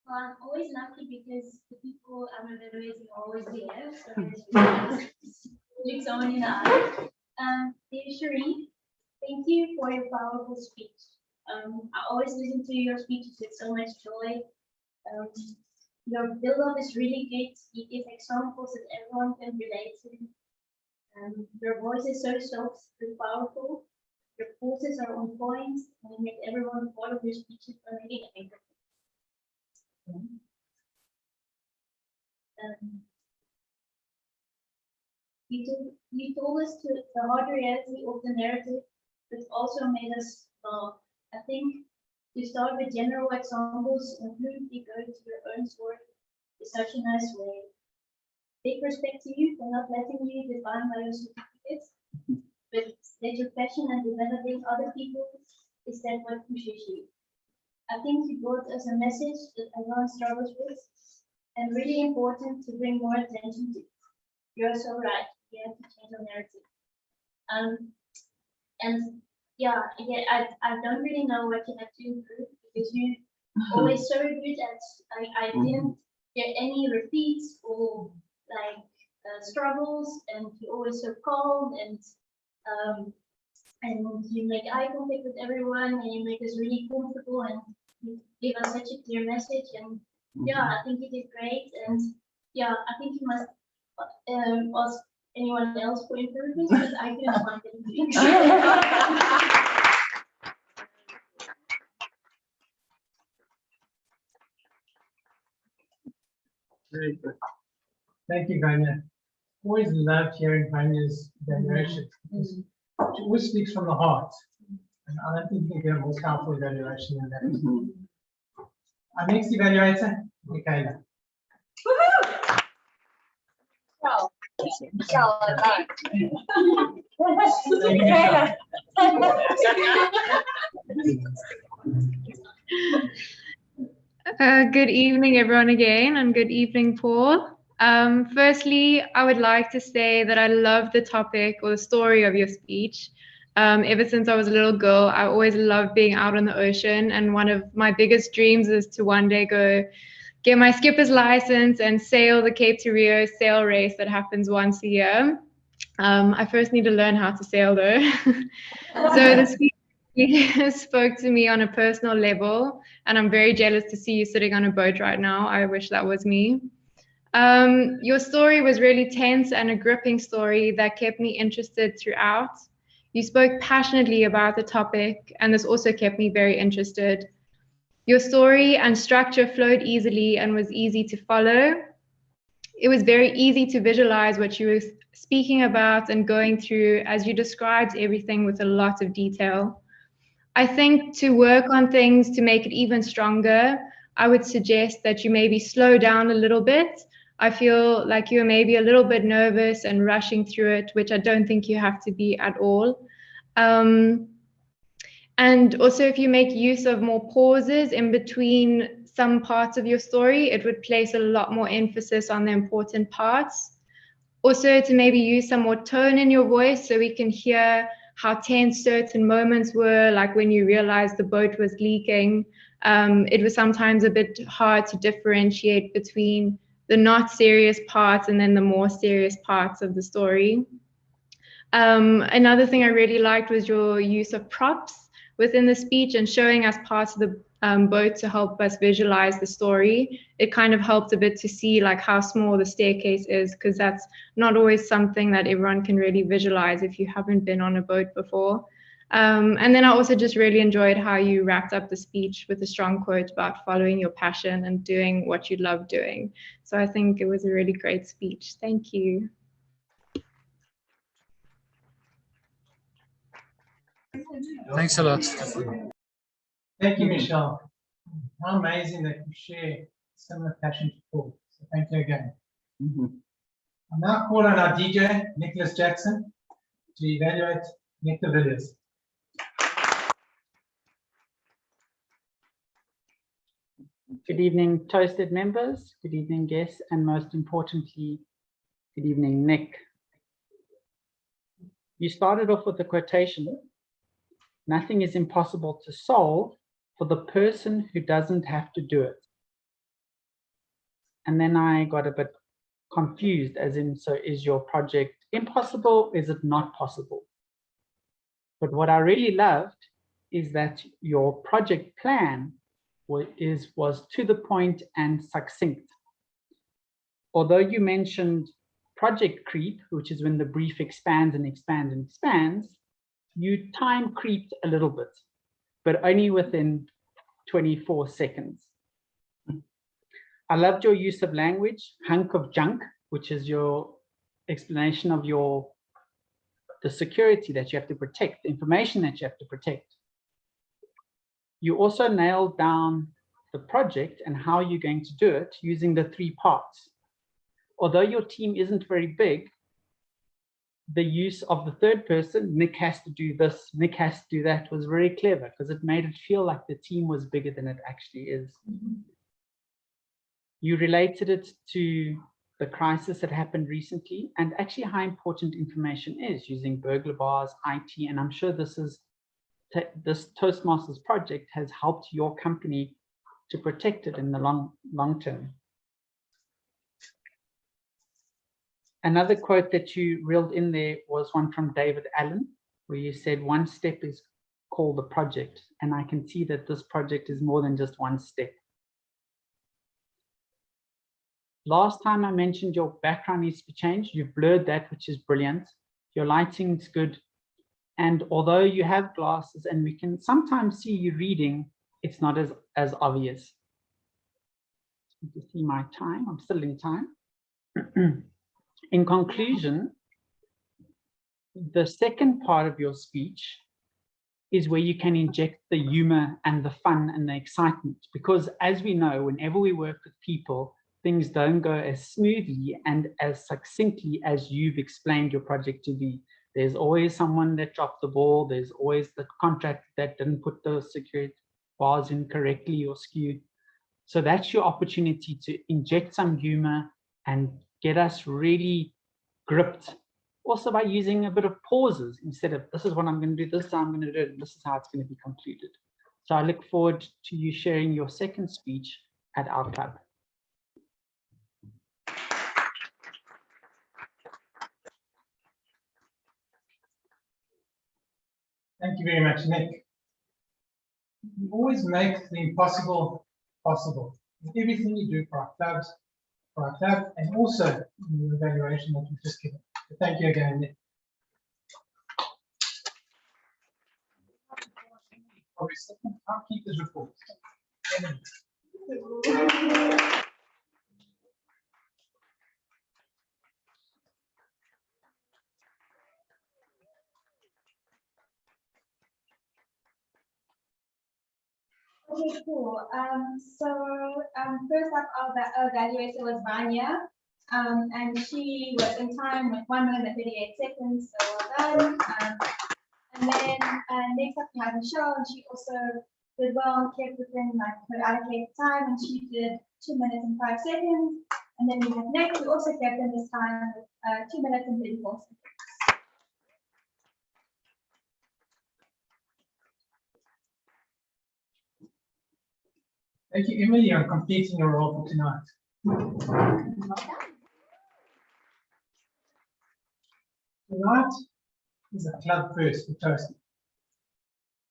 Well, I'm always lucky because the people I'm evaluating are always there. So there's look someone in the eye. Dear Shireen, thank you for your powerful speech. I always listen to your speeches with so much joy. Your build-up is really good. You give examples that everyone can relate to. Your voice is so soft and powerful. Your pauses are on point, and you make everyone follow your speeches by making a anchor. You told us to the hard reality of the narrative, but also made us laugh. I think to start with general examples and fluently go to your own story is such a nice way. Big respect to you for not letting you define by your certificates, but that your passion and developing other people is that what pushes you. I think you brought us a message that everyone struggles with, and really important to bring more attention to. You're so right. We have to change our narrative. And yeah, I don't really know what you have to improve because you always so good at. I didn't get any repeats or like struggles, and you're always so calm and you make eye contact with everyone, and you make us really comfortable, and you give us such a clear message. And yeah, I think you did great, and yeah, I think you must ask anyone else for improvements, but I couldn't find anything. Very good. Thank you, Vanya. Always loved hearing Vanya's evaluations because she always speaks from the heart. And I don't think you can get a more powerful evaluation than that. Our next evaluator, Michaela. Good evening, everyone, again, and good evening, Paul. Firstly, I would like to say that I love the topic or the story of your speech. Ever since I was a little girl, I always loved being out on the ocean, and one of my biggest dreams is to one day go get my skipper's license and sail the Cape to Rio sail race that happens once a year. I first need to learn how to sail, though. So the speech spoke to me on a personal level, and I'm very jealous to see you sitting on a boat right now. I wish that was me. Your story was really tense and a gripping story that kept me interested throughout. You spoke passionately about the topic, and this also kept me very interested. Your story and structure flowed easily and was easy to follow. It was very easy to visualize what you were speaking about and going through, as you described everything with a lot of detail. I think to work on things to make it even stronger, I would suggest that you maybe slow down a little bit. I feel like you're maybe a little bit nervous and rushing through it, which I don't think you have to be at all. And also, if you make use of more pauses in between some parts of your story, it would place a lot more emphasis on the important parts. Also, to maybe use some more tone in your voice so we can hear how tense certain moments were, like when you realized the boat was leaking. It was sometimes a bit hard to differentiate between the not serious parts and then the more serious parts of the story. Another thing I really liked was your use of props within the speech and showing us parts of the boat to help us visualize the story. It kind of helped a bit to see like how small the staircase is, because that's not always something that everyone can really visualize if you haven't been on a boat before. And then I also just really enjoyed how you wrapped up the speech with a strong quote about following your passion and doing what you love doing. So I think it was a really great speech. Thank you. Thanks a lot. Thank you, Michelle. How amazing that you share similar passion to Paul. So thank you again. I'll now call on our DJ, Nicholas Jackson, to evaluate Nectar Villiers. Good evening, ToastED members. Good evening, guests, and most importantly, good evening, Nick. You started off with a quotation, "Nothing is impossible to solve for the person who doesn't have to do it." And then I got a bit confused, as in, so is your project impossible? Is it not possible? But what I really loved is that your project plan was to the point and succinct. Although you mentioned project creep, which is when the brief expands and expands and expands, you time creeped a little bit, but only within 24 seconds. I loved your use of language, hunk of junk, which is your explanation of the security that you have to protect, the information that you have to protect. You also nailed down the project and how you're going to do it using the 3 parts. Although your team isn't very big, the use of the 3rd person, Nick has to do this, Nick has to do that, was very clever because it made it feel like the team was bigger than it actually is. You related it to the crisis that happened recently and actually how important information is using burglar bars, IT, and I'm sure this Toastmasters project has helped your company to protect it in the long term. Another quote that you reeled in there was one from David Allen, where you said 1 step is called the project. And I can see that this project is more than just 1 step. Last time I mentioned your background needs to be changed. You've blurred that, which is brilliant. Your lighting's good. And although you have glasses and we can sometimes see you reading, it's not as obvious. You see my time, I'm still in time. In conclusion, the second part of your speech is where you can inject the humor and the fun and the excitement, because as we know, whenever we work with people, things don't go as smoothly and as succinctly as you've explained your project to be. There's always someone that dropped the ball. There's always the contractor that didn't put the security bars in correctly or skewed. So that's your opportunity to inject some humor and get us really gripped. Also by using a bit of pauses instead of, this is what I'm going to do, this is how I'm going to do it, and this is how it's going to be concluded. So I look forward to you sharing your second speech at our club. Thank you very much, Nick. You always make the impossible possible. In everything you do for our club, and also in the evaluation that you've just given. So thank you again, Nick. I'll keep this report. Okay, cool. First up, our evaluator was Vanya, and she was in time with 1 minute and 38 seconds, so well done. And then next up we have Michelle, and she also did well and kept within like her allocated time, and she did 2 minutes and 5 seconds. And then we have Nick, who also kept in this time with 2 minutes and 34 seconds. Thank you, Emily, on completing your role for tonight. Tonight is a club first for ToastED.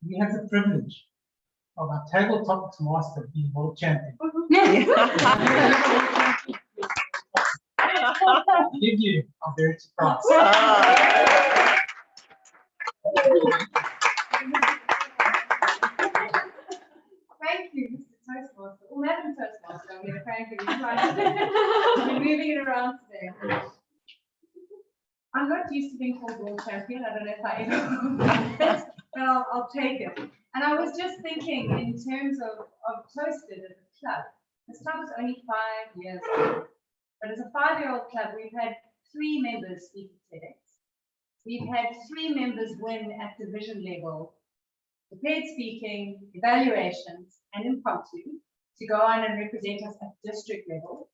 We have the privilege of our tabletop master being world champion. Give you a very surprised. Thank you, Mr. Toastmaster, or Madam Toastmaster. I'm going to thank you. We're moving it around today. I'm not used to being called world champion. I don't know if I ever, but I'll take it. And I was just thinking in terms of ToastED as a club. This club is only 5 years old, but as a 5-year-old club, we've had 3 members speak at TEDx. We've had 3 members win at division level, prepared speaking, evaluations, and impromptu. to go on and represent us at district level.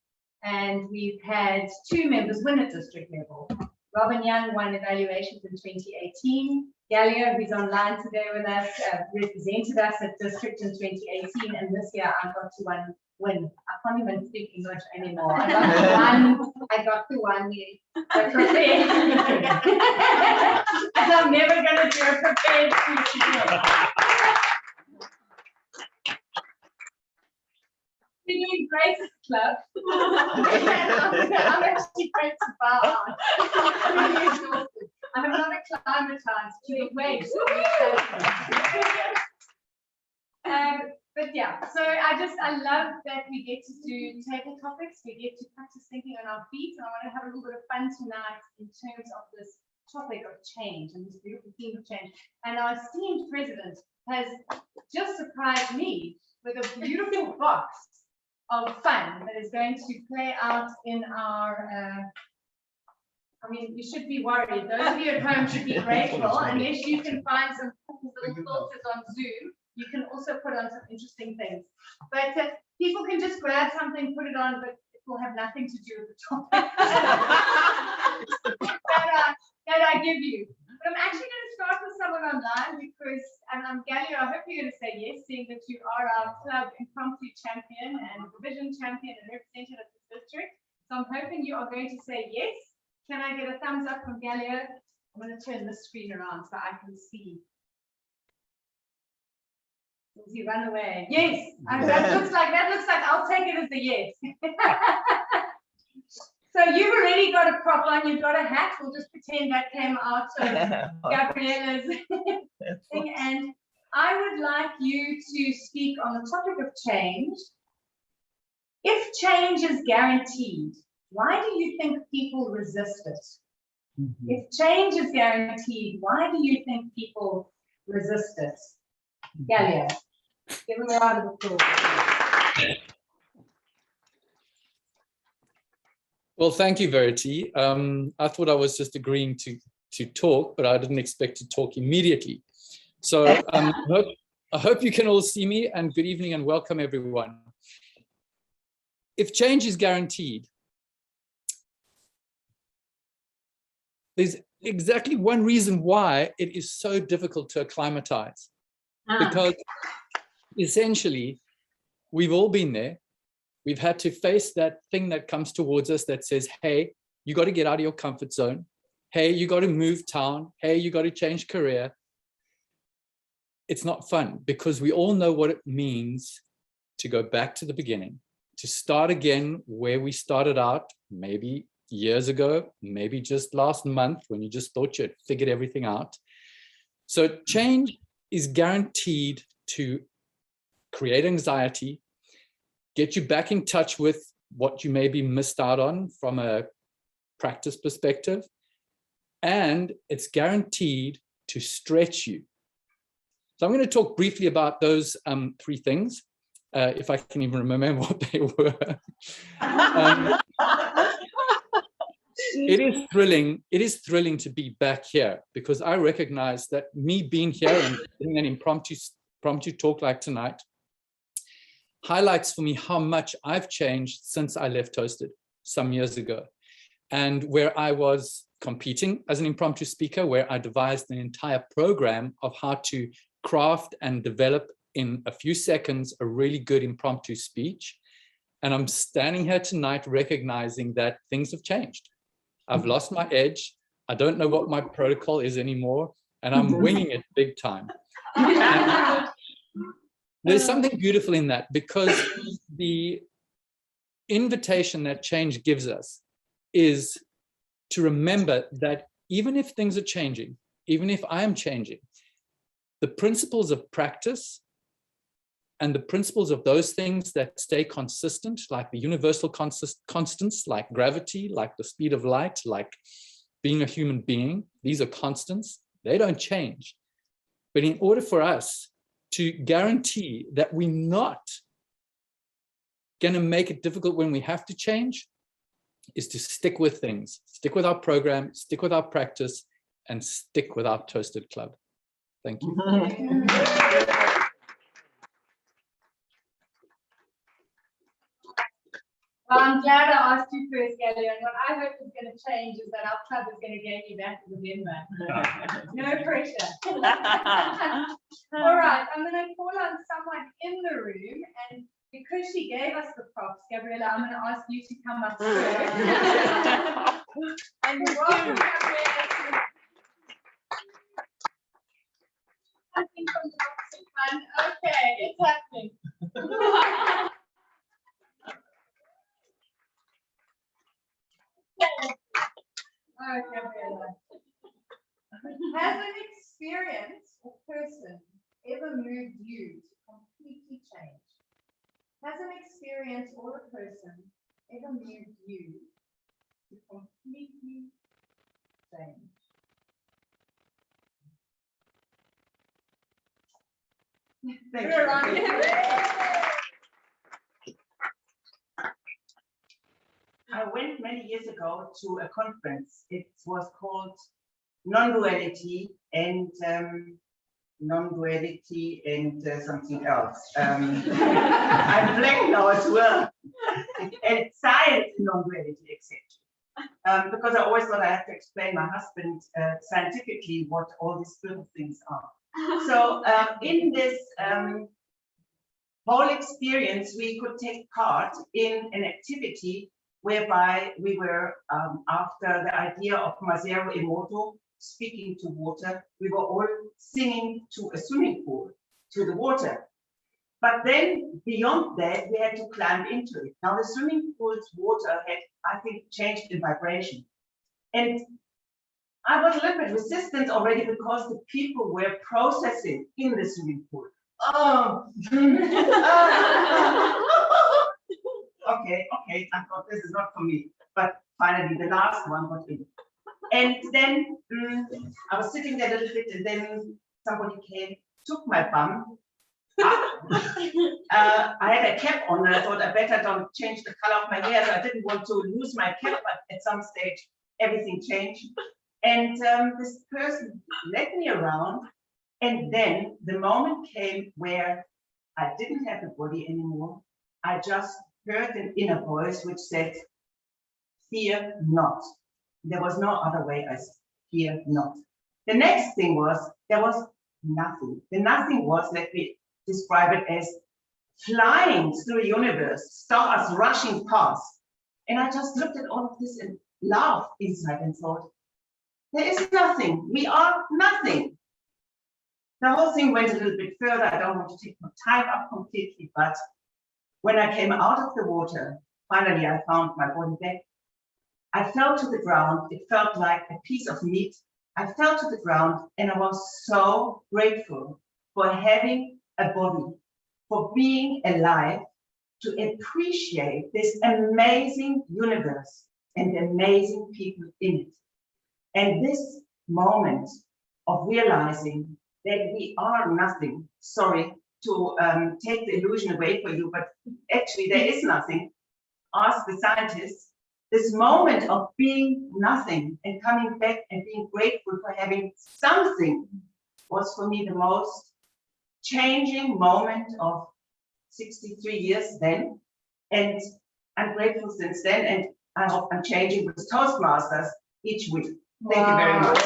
And we've had 2 members win at district level. Robin Young won evaluations in 2018. Gallia, who's online today with us, represented us at district in 2018. And this year I got to win. I can't even speak English anymore. I got to one. Prepared. And I'm never going to do a prepared speech again. We're doing great as a club. I'm actually great to bar out. I'm not acclimatized to the waves. But yeah, so I love that we get to do table topics. We get to practice thinking on our feet. And I want to have a little bit of fun tonight in terms of this topic of change and this beautiful theme of change. And our esteemed president has just surprised me with a beautiful box of fun that is going to play out in our, I mean, you should be worried. Those of you at home should be grateful, unless you can find some cool little filters on Zoom. You can also put on some interesting things. But people can just grab something, put it on, but it will have nothing to do with the topic that I give you. But I'm actually going to start with someone online because, Gallia, I hope you're going to say yes, seeing that you are our club impromptu champion and division champion and representative of the district. So I'm hoping you are going to say yes. Can I get a thumbs up from Gallia? I'm going to turn this screen around so I can see. Does he run away? Yes. That looks like I'll take it as a yes. So you've already got a prop on, you've got a hat. We'll just pretend that came out of Gabriella's thing. And I would like you to speak on the topic of change. If change is guaranteed, why do you think people resist it? If change is guaranteed, why do you think people resist it? Gallia, give him a round of applause. Well, thank you, Verity. I thought I was just agreeing to talk, but I didn't expect to talk immediately. So I hope you can all see me, and good evening and welcome everyone. If change is guaranteed, there's exactly one reason why it is so difficult to acclimatize. Because essentially, we've all been there. We've had to face that thing that comes towards us that says, hey, you got to get out of your comfort zone. Hey, you got to move town. Hey, you got to change career. It's not fun because we all know what it means to go back to the beginning, to start again where we started out, maybe years ago, maybe just last month when you just thought you had figured everything out. So change is guaranteed to create anxiety, get you back in touch with what you maybe missed out on from a practice perspective, and it's guaranteed to stretch you. So I'm going to talk briefly about those 3 things, if I can even remember what they were. It is thrilling to be back here because I recognize that me being here and doing an impromptu talk like tonight highlights for me how much I've changed since I left ToastED some years ago, and where I was competing as an impromptu speaker, where I devised an entire program of how to craft and develop in a few seconds a really good impromptu speech. And I'm standing here tonight recognizing that things have changed. I've lost my edge. I don't know what my protocol is anymore, and I'm winging it big time. There's something beautiful in that, because the invitation that change gives us is to remember that even if things are changing, even if I am changing, the principles of practice and the principles of those things that stay consistent, like the universal constants, like gravity, like the speed of light, like being a human being, these are constants, they don't change. But in order for us to guarantee that we're not going to make it difficult when we have to change, is to stick with things, stick with our program, stick with our practice, and stick with our ToastED Club. Thank you. I'm glad I asked you first, Gally, and what I hope is going to change is that our club is going to gain you back as a member. No pressure. All right, I'm going to call on someone in the room, and because she gave us the props, Gabriella, I'm going to ask you to come up first. And welcome, Gabriella. Something from the box in front. Okay, it's happening. Oh, Gabriella. Has an experience or person ever moved you to completely change? Has an experience or a person ever moved you to completely change? Thank You're you. right. I went many years ago to a conference. It was called Non-Duality and something else. I'm blank now as well. And science non-duality, etc. Because I always thought I had to explain my husband scientifically what all these little things are. So in this whole experience, we could take part in an activity whereby we were, after the idea of Masero Emoto, speaking to water, we were all singing to a swimming pool, to the water. But then beyond that, we had to climb into it. Now the swimming pool's water had, I think, changed in vibration. And I was a little bit resistant already because the people were processing in the swimming pool. Oh, okay, I thought this is not for me. But finally, the last one got in. And then I was sitting there a little bit, and then somebody came, took my bum. I had a cap on, and I thought I better don't change the color of my hair, so I didn't want to lose my cap, but at some stage, everything changed. And this person led me around, and then the moment came where I didn't have a body anymore. I just heard an inner voice which said, fear not. There was no other way as fear not. The next thing was, there was nothing. The nothing was, let me describe it as flying through the universe, stars rushing past. And I just looked at all of this and laughed inside and thought, there is nothing. We are nothing. The whole thing went a little bit further. I don't want to take my time up completely, but when I came out of the water, finally I found my body back. I fell to the ground. It felt like a piece of meat. I fell to the ground, and I was so grateful for having a body, for being alive, to appreciate this amazing universe and the amazing people in it. And this moment of realizing that we are nothing, sorry to take the illusion away for you, but actually there is nothing. Ask the scientists. This moment of being nothing and coming back and being grateful for having something was for me the most changing moment of 63 years then. And I'm grateful since then, and I hope I'm changing with Toastmasters each week. Thank you very much.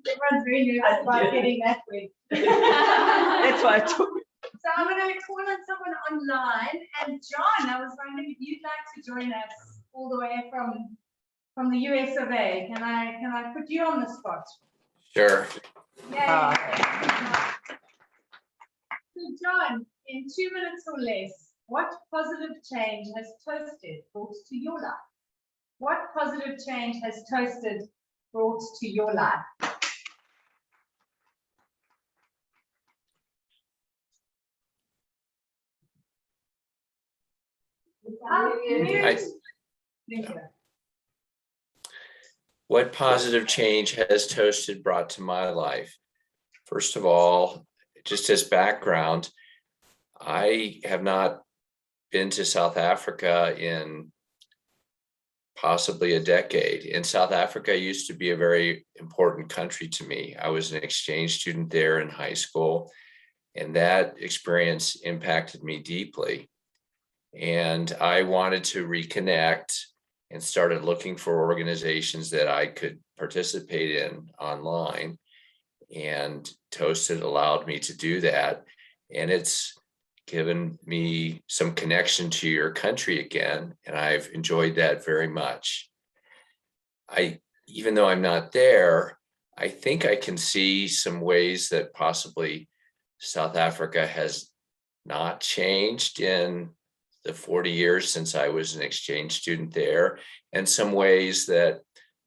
Everyone's very nervous about getting that way. That's why I took it. So I'm going to call on someone online, and John, I was wondering if you'd like to join us all the way from the US of A. Can I put you on the spot? Sure. Yay. So John, in 2 minutes or less, what positive change has ToastED brought to your life? What positive change has ToastED brought to your life? What positive change has ToastED brought to my life? First of all, just as background, I have not been to South Africa in possibly a decade. And South Africa used to be a very important country to me. I was an exchange student there in high school, and that experience impacted me deeply. And I wanted to reconnect and started looking for organizations that I could participate in online. And ToastED allowed me to do that. And it's given me some connection to your country again. And I've enjoyed that very much. Even though I'm not there, I think I can see some ways that possibly South Africa has not changed in the 40 years since I was an exchange student there, and some ways that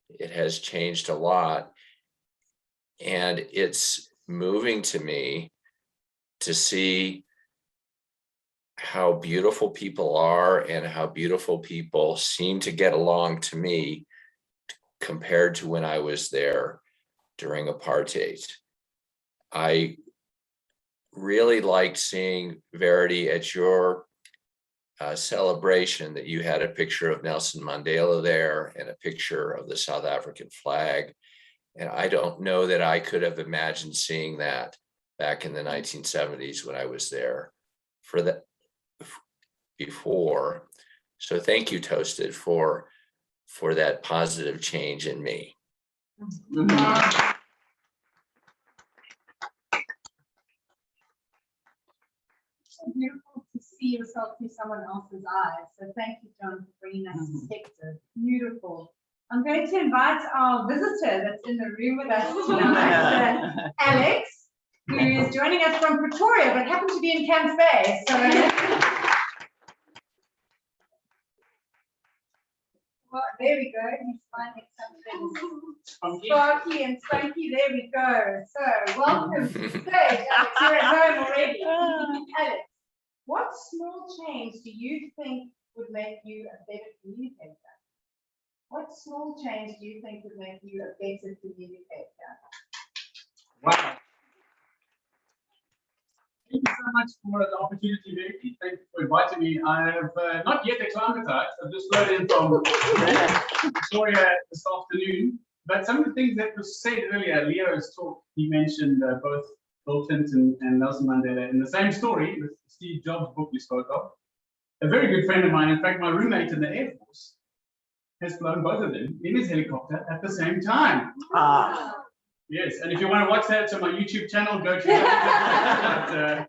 it has changed a lot. And it's moving to me to see how beautiful people are and how beautiful people seem to get along to me compared to when I was there during apartheid. I really liked seeing, Verity, at your celebration that you had a picture of Nelson Mandela there and a picture of the South African flag. And I don't know that I could have imagined seeing that back in the 1970s when I was there for that before. So thank you, ToastED, for that positive change in me. So beautiful to see yourself through someone else's eyes. So thank you, John, for bringing that perspective. Beautiful. I'm going to invite our visitor that's in the room with us tonight, Alex, who is joining us from Pretoria, but happened to be in Camps Bay. So, well, there we go. He's finding something sparky and spunky. There we go. So, welcome to the stage, Alex. You're at home already. Alex, what small change do you think would make you a better communicator? What small change do you think would make you a better communicator? Wow. Thank you so much for the opportunity, Libby. Thank you for inviting me. I have not yet acclimatized. I've just flown in from Victoria this afternoon. But some of the things that was said earlier, Leo's talk, he mentioned both Bill Clinton and Nelson Mandela in the same story with Steve Jobs' book we spoke of. A very good friend of mine, in fact, my roommate in the Air Force, has flown both of them in his helicopter at the same time. Yes, and if you want to watch that, it's on my YouTube channel, go to it.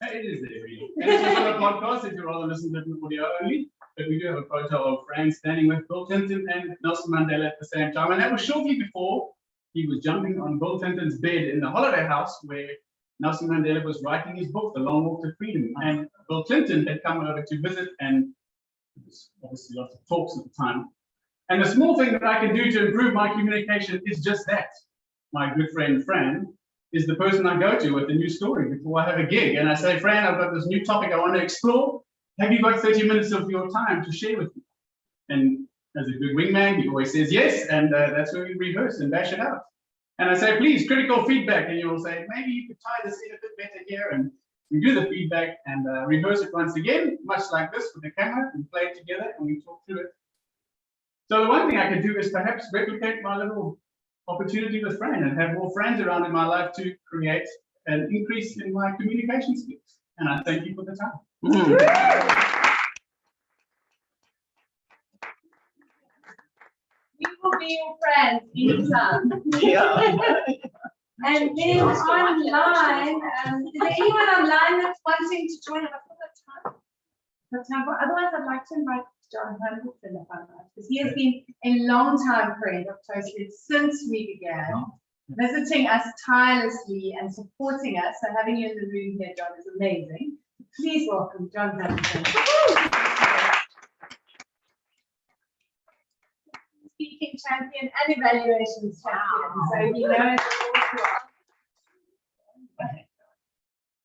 But, it is there, really. And it's just on a podcast if you rather listen to it in audio only. But we do have a photo of Frank standing with Bill Clinton and Nelson Mandela at the same time. And that was shortly before he was jumping on Bill Clinton's bed in the holiday house where Nelson Mandela was writing his book, The Long Walk to Freedom. And Bill Clinton had come over to visit, and there was obviously lots of talks at the time. And the small thing that I can do to improve my communication is just that. My good friend Fran is the person I go to with the new story before I have a gig. And I say, Fran, I've got this new topic I want to explore. Have you got 30 minutes of your time to share with me? And as a good wingman, he always says yes. And that's when we rehearse and bash it out. And I say, please, critical feedback. And you'll say, maybe you could tie this in a bit better here. And we do the feedback and rehearse it once again, much like this with the camera, and play it together and we talk through it. So the one thing I could do is perhaps replicate my little opportunity with Fran and have more friends around in my life to create an increase in my communication skills. And I thank you for the time. We will be your friends anytime. And then online, is there anyone online that's wanting to join? Have I got time? Otherwise, I'd like to invite John Hamilton because he has been a long-time friend of ToastED since we began, visiting us tirelessly and supporting us. So having you in the room here, John, is amazing. Please welcome John Hamilton. Speaking champion and evaluations champion. So he knows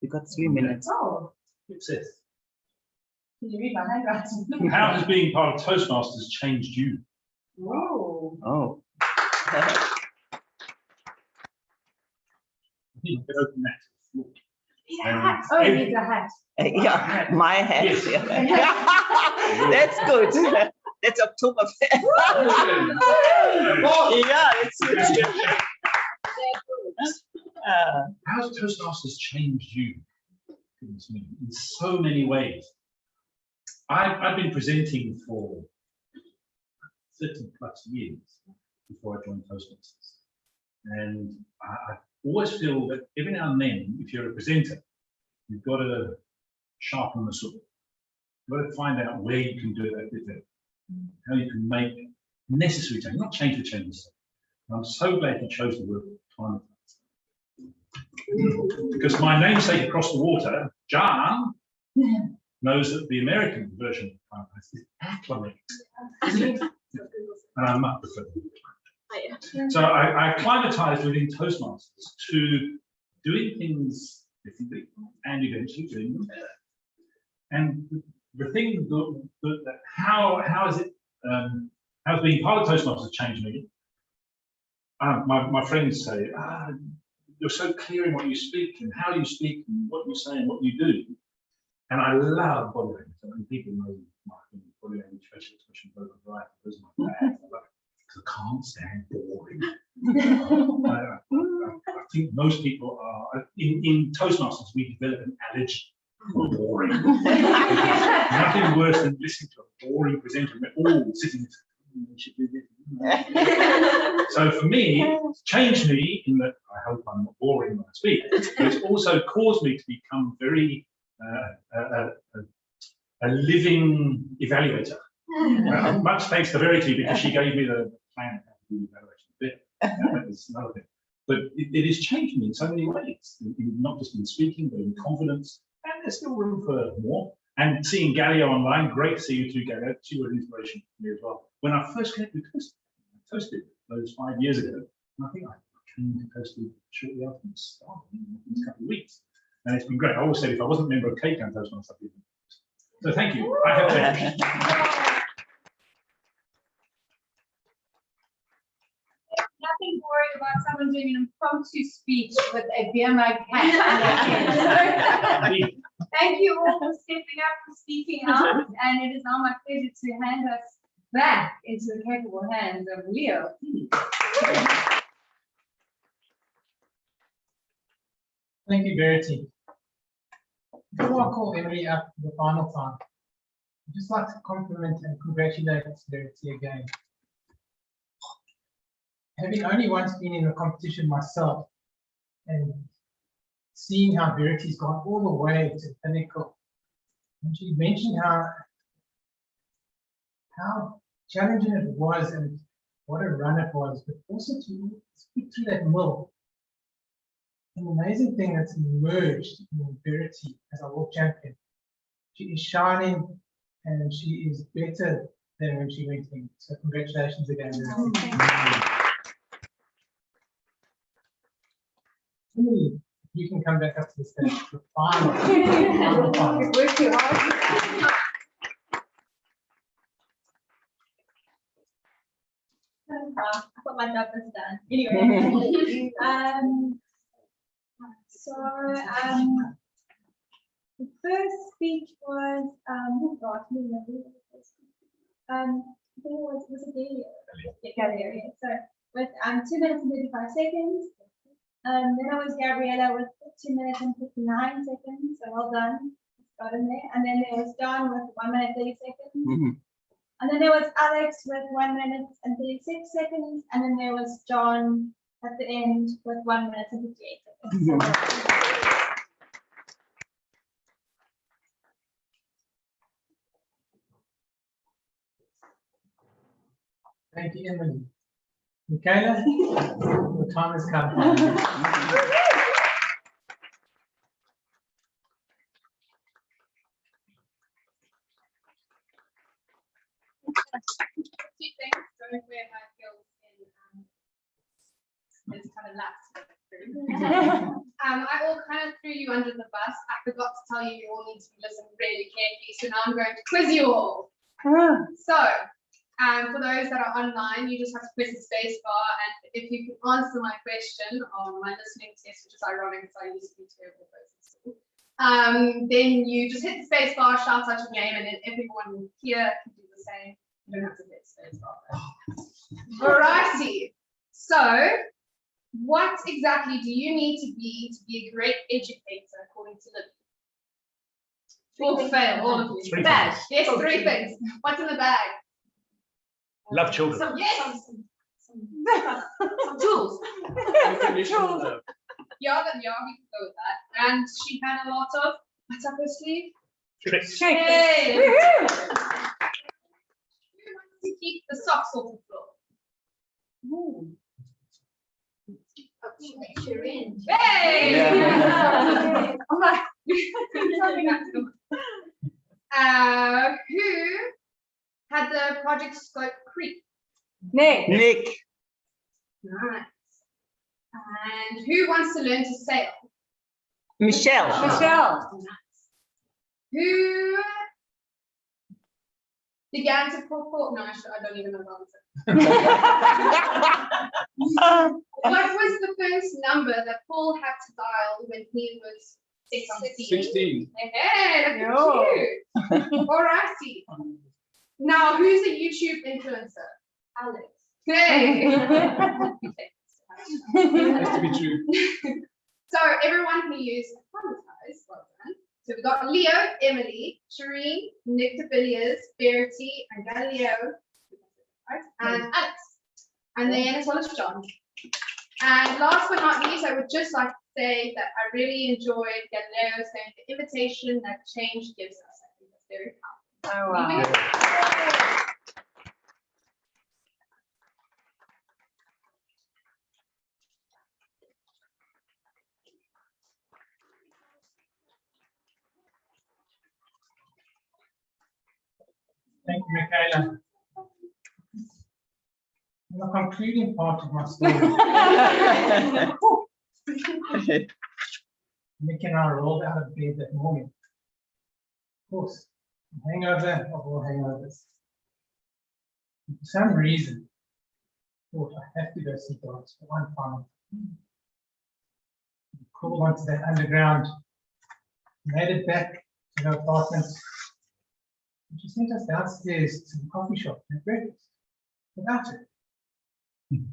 You've got 3 minutes. Oh, Success. can you read my handwriting? How has being part of Toastmasters changed you? Whoa. Oh. You can open that. Yeah. Oh, you need a hat. Yeah, my hat. Yes. Yeah. That's good. That's Oktoberfest. Yeah, How's Toastmasters changed you? Goodness me, in so many ways. I've been presenting for 30 plus years before I joined Toastmasters. And I always feel that every now and then, if you're a presenter, you've got to sharpen the sword. You've got to find out where you can do that bit better, how you can make necessary change, not change for change's sake. I'm so glad you chose the word climate. Because my namesake across the water, John, knows that the American version of climate is acclimate, isn't it? And I much prefer the word climate. So I acclimatized within Toastmasters to doing things differently and eventually doing them better. And the thing that how has it how's being part of Toastmasters changed me? My friends say, you're so clear in what you speak and how you speak and what you say and what you do. And I love body language. I mean, people know my body language, facial expression, vocal variety, those are my bags. I love it because I can't stand boring. I think most people are, in Toastmasters, we develop an allergy for boring. Nothing worse than listening to a boring presenter and we're all sitting there. So for me, it's changed me in that I hope I'm not boring when I speak, but it's also caused me to become very a living evaluator. Much thanks to Verity because she gave me the plan how to do the evaluation bit. That was another thing. But it has changed me in so many ways, not just in speaking, but in confidence. And there's still room for more. And seeing Gallia online, great to see you too, Gallia. She was an inspiration for me as well. When I first connected with ToastED those 5 years ago, and I think I came to ToastED shortly after it started, in a couple of weeks. And it's been great. I always said if I wasn't a member of K-Can Toastmasters, I'd be. So thank you. I have changed. Nothing boring about someone doing an impromptu speech with a beer mug hat on their head. Thank you all for stepping up, for speaking out, and it is now my pleasure to hand us back into the capable hands of Leo. Thank you, Verity. Before I call Emily up for the final time, I'd just like to compliment and congratulate Verity again. Having only once been in a competition myself and seeing how Verity's gone all the way to the pinnacle, and she mentioned how challenging it was and what a run it was, but also to speak through that mill. An amazing thing that's emerged in Verity as our world champion. She is shining and she is better than when she went in. So congratulations again, Verity. You can come back up to the stage for final. Work too hard. I thought my job was done. Anyway, the first speech was I think it was a Gallia. So with 2 minutes and 35 seconds. Then I was Gabriella with 2 minutes and 59 seconds. So well done. Got in there. And then there was John with 1 minute 30 seconds. And then there was Alex with 1 minute and 36 seconds. And then there was John at the end with 1 minute and 58 seconds. Thank you, Emily. Michaela, the time has come. Two things, don't wear high heels in this kind of last. I all kind of threw you under the bus. I forgot to tell you you all need to listen really carefully, so now I'm going to quiz you all. So, for those that are online, you just have to press the space bar, and if you can answer my question on my listening test, which is ironic because I used to be terrible at those in school, then you just hit the space bar, shout out your name, and then everyone here can do the same. You don't have to get space for that. Alrighty. So, what exactly do you need to be a great educator, according to Libby? Or fail, all of you. Three Bag. things. Yes, 3 things. What's in the bag? Love children. Yes. Some tools. Unconditional love. Yeah, we can go with that. And she had a lot of, what's up her sleeve? Tricks. Hey. Who wants to keep the socks off the floor? Shireen. Hey! Yeah. I'm like, something I do. Who had the project scope creep? Nick. Nice. And who wants to learn to sail? Michelle. Nice. Who began to perform? No, I don't even know the answer. What was the first number that Paul had to dial when he was 16. Hey, look at you. Alrighty. Now, who's a YouTube influencer? Alex. Hey. Has to be true. So everyone can use acclimatize. Well done. So we've got Leo, Emily, Shireen, Nick de Villiers, Verity, and Galileo, right? And Alex. And then as well as John. And last but not least, I would just like to say that I really enjoyed Galileo saying the invitation that change gives us. I think that's very powerful. Oh, wow. Thank you, Michaela. The concluding part of my story. Nick and I rolled out of bed that morning. Of course, hangover of all hangovers. For some reason, I thought I have to go see dogs for one final. Crawled onto that underground, made it back to her apartment. And she sent us downstairs to the coffee shop and breakfast without it. She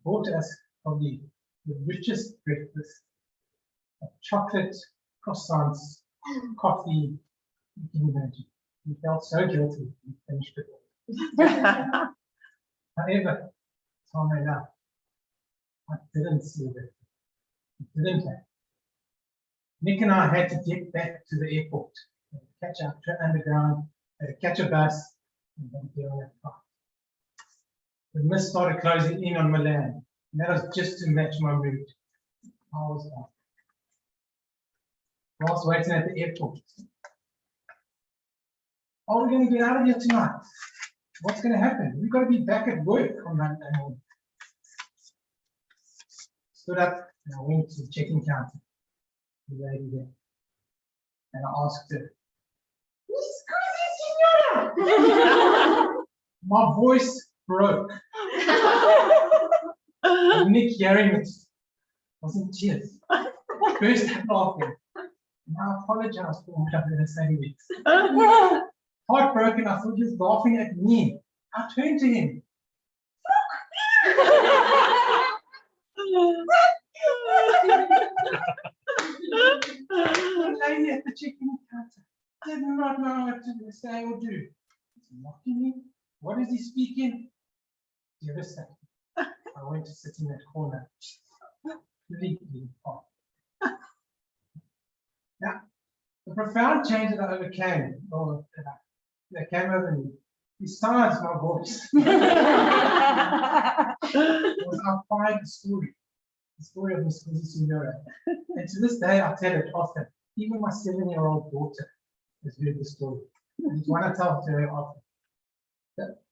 bought us probably the richest breakfast of chocolate, croissants, coffee. You can imagine. We felt so guilty we finished it all. However, time enough, I didn't see it. I didn't have. Nick and I had to get back to the airport, catch up to underground, catch a bus, and then get on that flight. The mist started closing in on Milan, and that was just to match my mood. I was down. Whilst waiting at the airport, are we going to get out of here tonight? What's going to happen? We've got to be back at work on Monday morning. Stood up and I went to the check-in counter. The lady there. And I asked her, my voice broke. And Nick hearing it was in tears. First I'm laughing. And I apologize for what I've been saying weeks. Heartbroken, I thought he was laughing at me. I turned to him. The lady at the chicken counter did not know what to say or do. He's mocking me. What is he speaking? Devastating. I went to sit in that corner. Completely apart. Now, the profound change that I overcame, or that came over me, besides my voice, was I find the story of Miss Sindora. And to this day, I tell it often. Even my 7-year-old daughter has heard the story. And it's one I tell to her often. That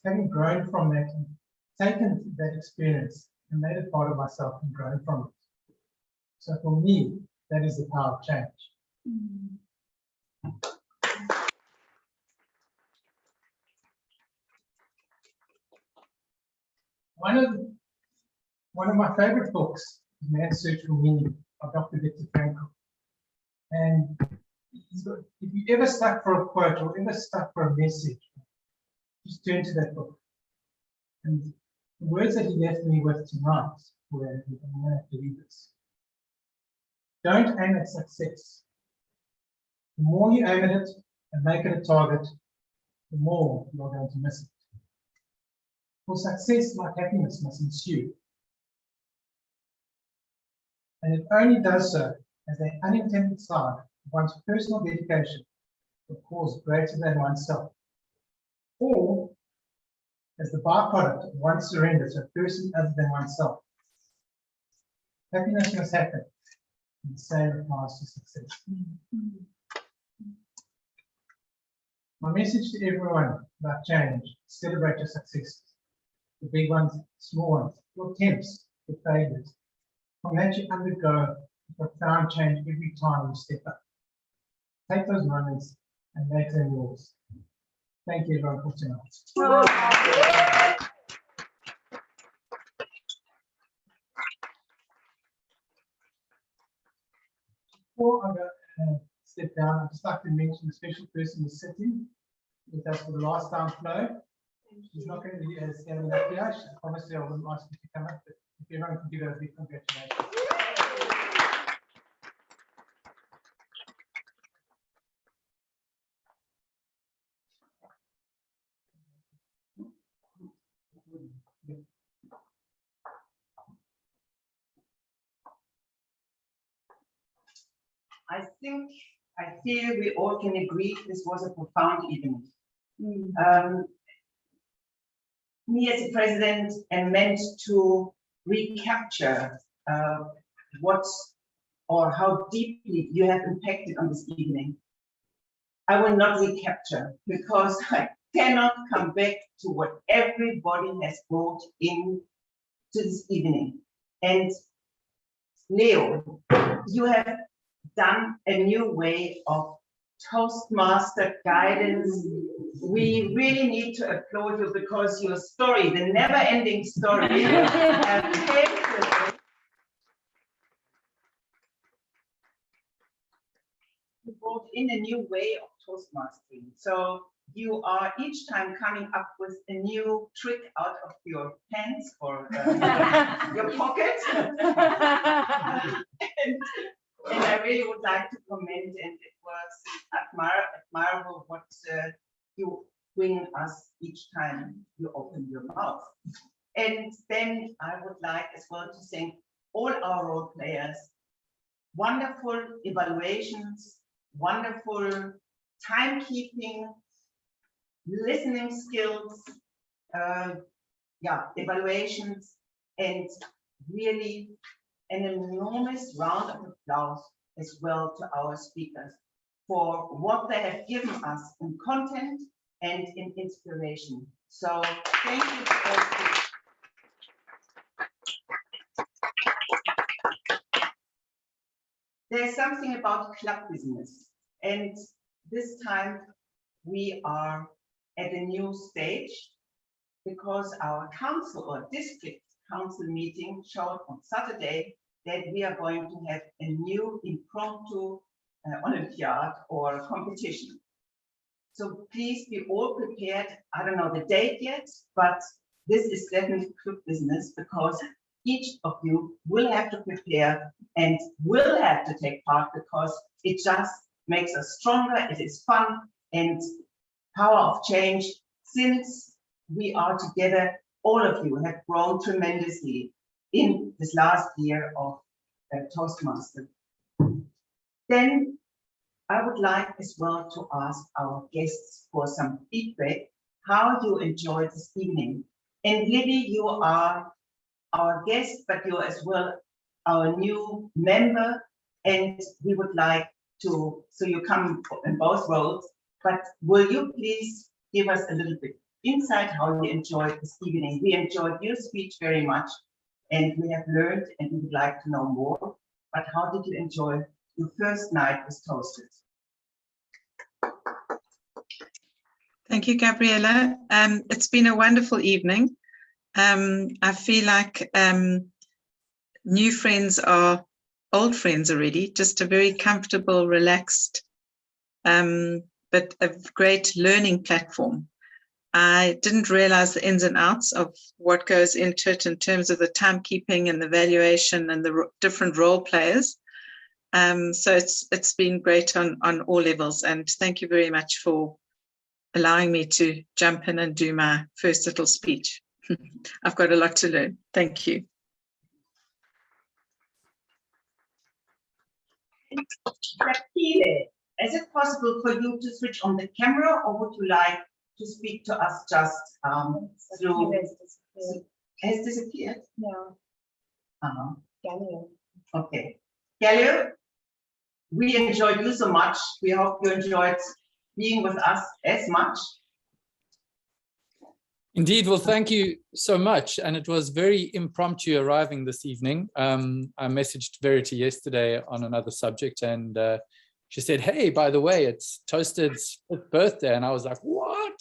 having grown from that, and taken that experience and made it part of myself and grown from it. So for me, that is the power of change. One of my favorite books is Man's Search for Meaning by Dr. Viktor Frankl. And if you ever stuck for a quote or ever stuck for a message, just turn to that book. And the words that he left me with tonight were, I'm going to have to read this. Don't aim at success. The more you aim at it and make it a target, the more you're going to miss it. For success, like happiness, must ensue. And it only does so as an unintended side of one's personal dedication to a cause greater than oneself, or as the byproduct of one's surrender to a person other than oneself. Happiness must happen, and the same applies to success. My message to everyone about change: celebrate your successes, the big ones, small ones, your attempts, your failures. From that you undergo a profound change every time you step up. Take those moments and make them yours. Thank you everyone for tonight. Before I go step down, I'd just like to mention a special person who's sitting with us for the last time flow. She's not going to be standing up here. I promised her I wouldn't ask her to come up, but if everyone can give her a big congratulations. I feel we all can agree this was a profound evening. Me as a president am meant to recapture how deeply you have impacted on this evening. I will not recapture because I cannot come back to what everybody has brought in to this evening. And Leo, you have done a new way of Toastmaster guidance. We really need to applaud you because your story, the never-ending story, you brought in a new way of Toastmastering. So you are each time coming up with a new trick out of your pants or your pocket. And I really would like to comment, and it was admirable what you bring us each time you open your mouth. And then I would like as well to thank all our role players. Wonderful evaluations, wonderful timekeeping, listening skills, evaluations, and really an enormous round of applause as well to our speakers for what they have given us in content and in inspiration. So thank you to all speakers. There's something about club business, and this time we are at a new stage because our council or district council meeting showed on Saturday that we are going to have a new impromptu Olympiad or competition. So please be all prepared. I don't know the date yet, but this is definitely club business because each of you will have to prepare and will have to take part because it just makes us stronger. It is fun and power of change. Since we are together, all of you have grown tremendously in this last year of Toastmaster. Then I would like as well to ask our guests for some feedback, how you enjoyed this evening. And Libby, you are our guest, but you're as well our new member, and we would like to, so you come in both roles, but will you please give us a little bit insight how you enjoyed this evening? We enjoyed your speech very much, and we have learned and we would like to know more, but how did you enjoy your first night with ToastED? Thank you, Gabriella. It's been a wonderful evening. I feel like new friends are old friends already, just a very comfortable, relaxed, but a great learning platform. I didn't realize the ins and outs of what goes into it in terms of the timekeeping and the valuation and the different role players. So it's been great on all levels. And thank you very much for allowing me to jump in and do my first little speech. I've got a lot to learn. Thank you. Is it possible for you to switch on the camera, or would you like to speak to us just through? Has disappeared? No. Galileo. Okay. Galileo, we enjoyed you so much. We hope you enjoyed being with us as much. Indeed, well, thank you so much. And it was very impromptu arriving this evening. I messaged Verity yesterday on another subject, and she said, hey, by the way, it's ToastED's 5th birthday. And I was like, what?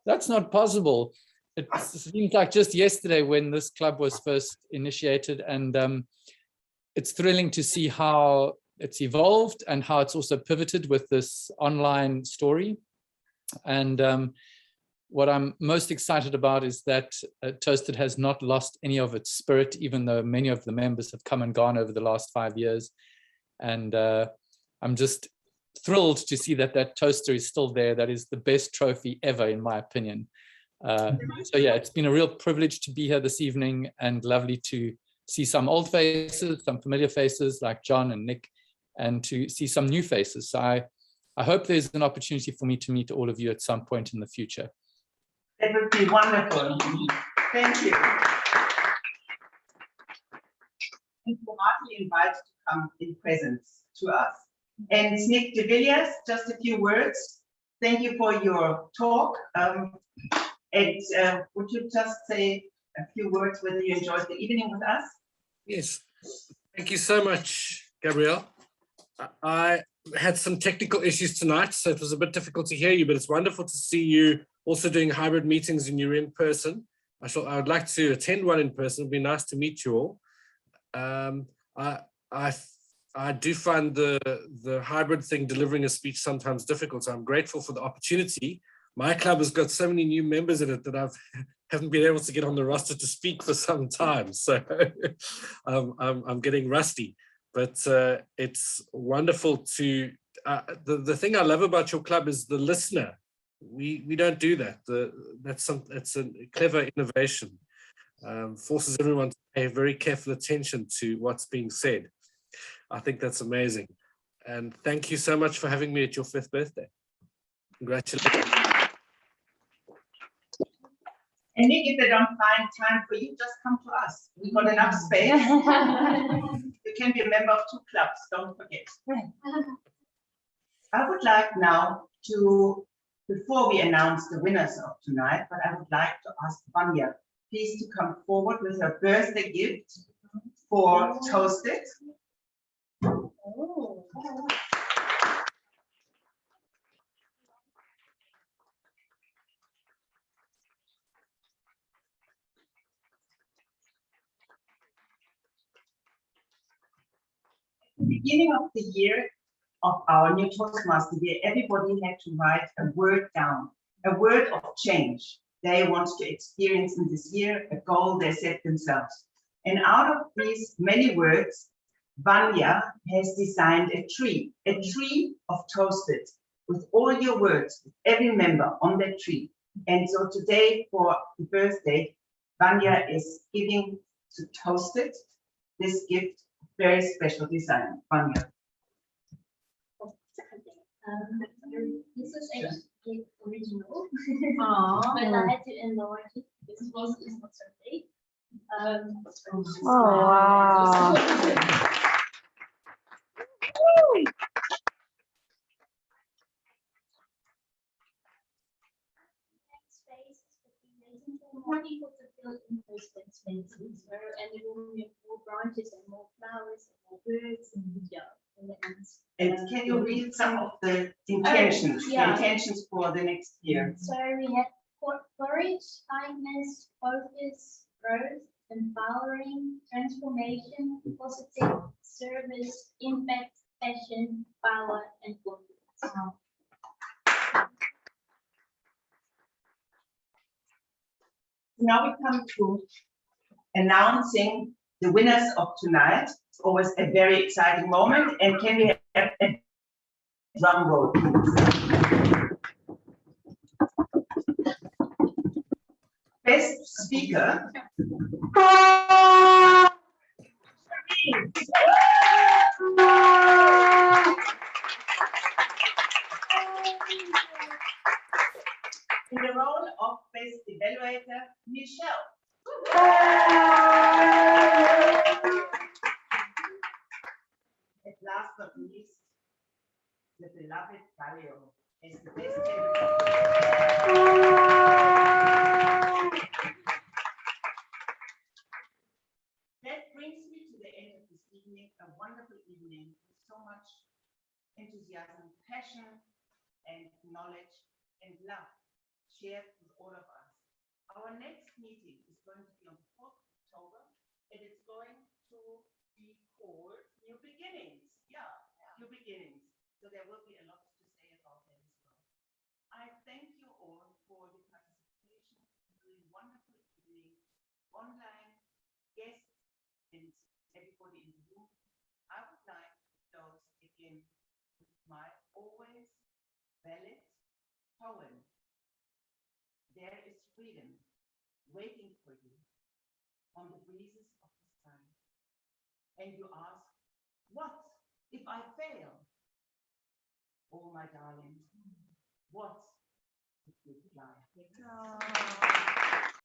That's not possible. It seems like just yesterday when this club was first initiated, and it's thrilling to see how it's evolved and how it's also pivoted with this online story. And what I'm most excited about is that ToastED has not lost any of its spirit, even though many of the members have come and gone over the last 5 years. And I'm just thrilled to see that that toaster is still there. That is the best trophy ever, in my opinion. So yeah, it's been a real privilege to be here this evening, and lovely to see some old faces, some familiar faces like John and Nick, and to see some new faces. So I hope there's an opportunity for me to meet all of you at some point in the future. That would be wonderful. Thank you. And you're heartily invited to come in presence to us. And Nick de Villiers, just a few words. Thank you for your talk. And would you just say a few words whether you enjoyed the evening with us? Yes. Thank you so much, Gabrielle. I had some technical issues tonight, so it was a bit difficult to hear you, but it's wonderful to see you also doing hybrid meetings and you're in person. I would like to attend one in person. It'd be nice to meet you all. I do find the hybrid thing, delivering a speech, sometimes difficult. So I'm grateful for the opportunity. My club has got so many new members in it that I haven't been able to get on the roster to speak for some time. So I'm getting rusty. But it's wonderful to, the thing I love about your club is the listener. We don't do that. It's a clever innovation. Forces everyone to pay very careful attention to what's being said. I think that's amazing. And thank you so much for having me at your 5th birthday. Congratulations. And Nick, if they don't find time for you, just come to us. We've got enough space. You can be a member of 2 clubs, don't forget. I would like now to, before we announce the winners of tonight, but I would like to ask Vanya, please to come forward with her birthday gift for ToastED. Oh. Beginning of the year of our new Toastmaster year, everybody had to write a word down, a word of change they want to experience in this year, a goal they set themselves. And out of these many words, Vanya has designed a tree of ToastED with all your words, every member on that tree. And so today for the birthday, Vanya is giving to ToastED this gift. Very special design, Vanya. This is actually original, Aww. but I had to enlarge it. This was not so big. Oh, wow. More people to fill in those spaces, and there will be more branches and more flowers and more birds and And can you read some of the intentions, the intentions for the next year? So we had courage, kindness, focus, growth, empowering, transformation, positive, service, impact, passion, power, and confidence. now we come to announcing the winners of tonight. It's always a very exciting moment. And can we have a drum roll, please? Best speaker. In the role of best evaluator, Michelle. At last but not least, the beloved Dario is the best That brings me to the end of this evening, a wonderful evening with so much enthusiasm, passion, and knowledge and love shared with all of us. Our next meeting is going to be on the 4th of October, and it's going to be called New Beginnings. Yeah, New Beginnings. So there will be a lot to say about that as well. I thank you all for the participation in a wonderful evening, online, guests, and everybody in the room. I would like to close again with my always valid poem. There is freedom waiting for you on the breezes of the sky. And you ask, what if I fail? Oh, my darling, what if you fly?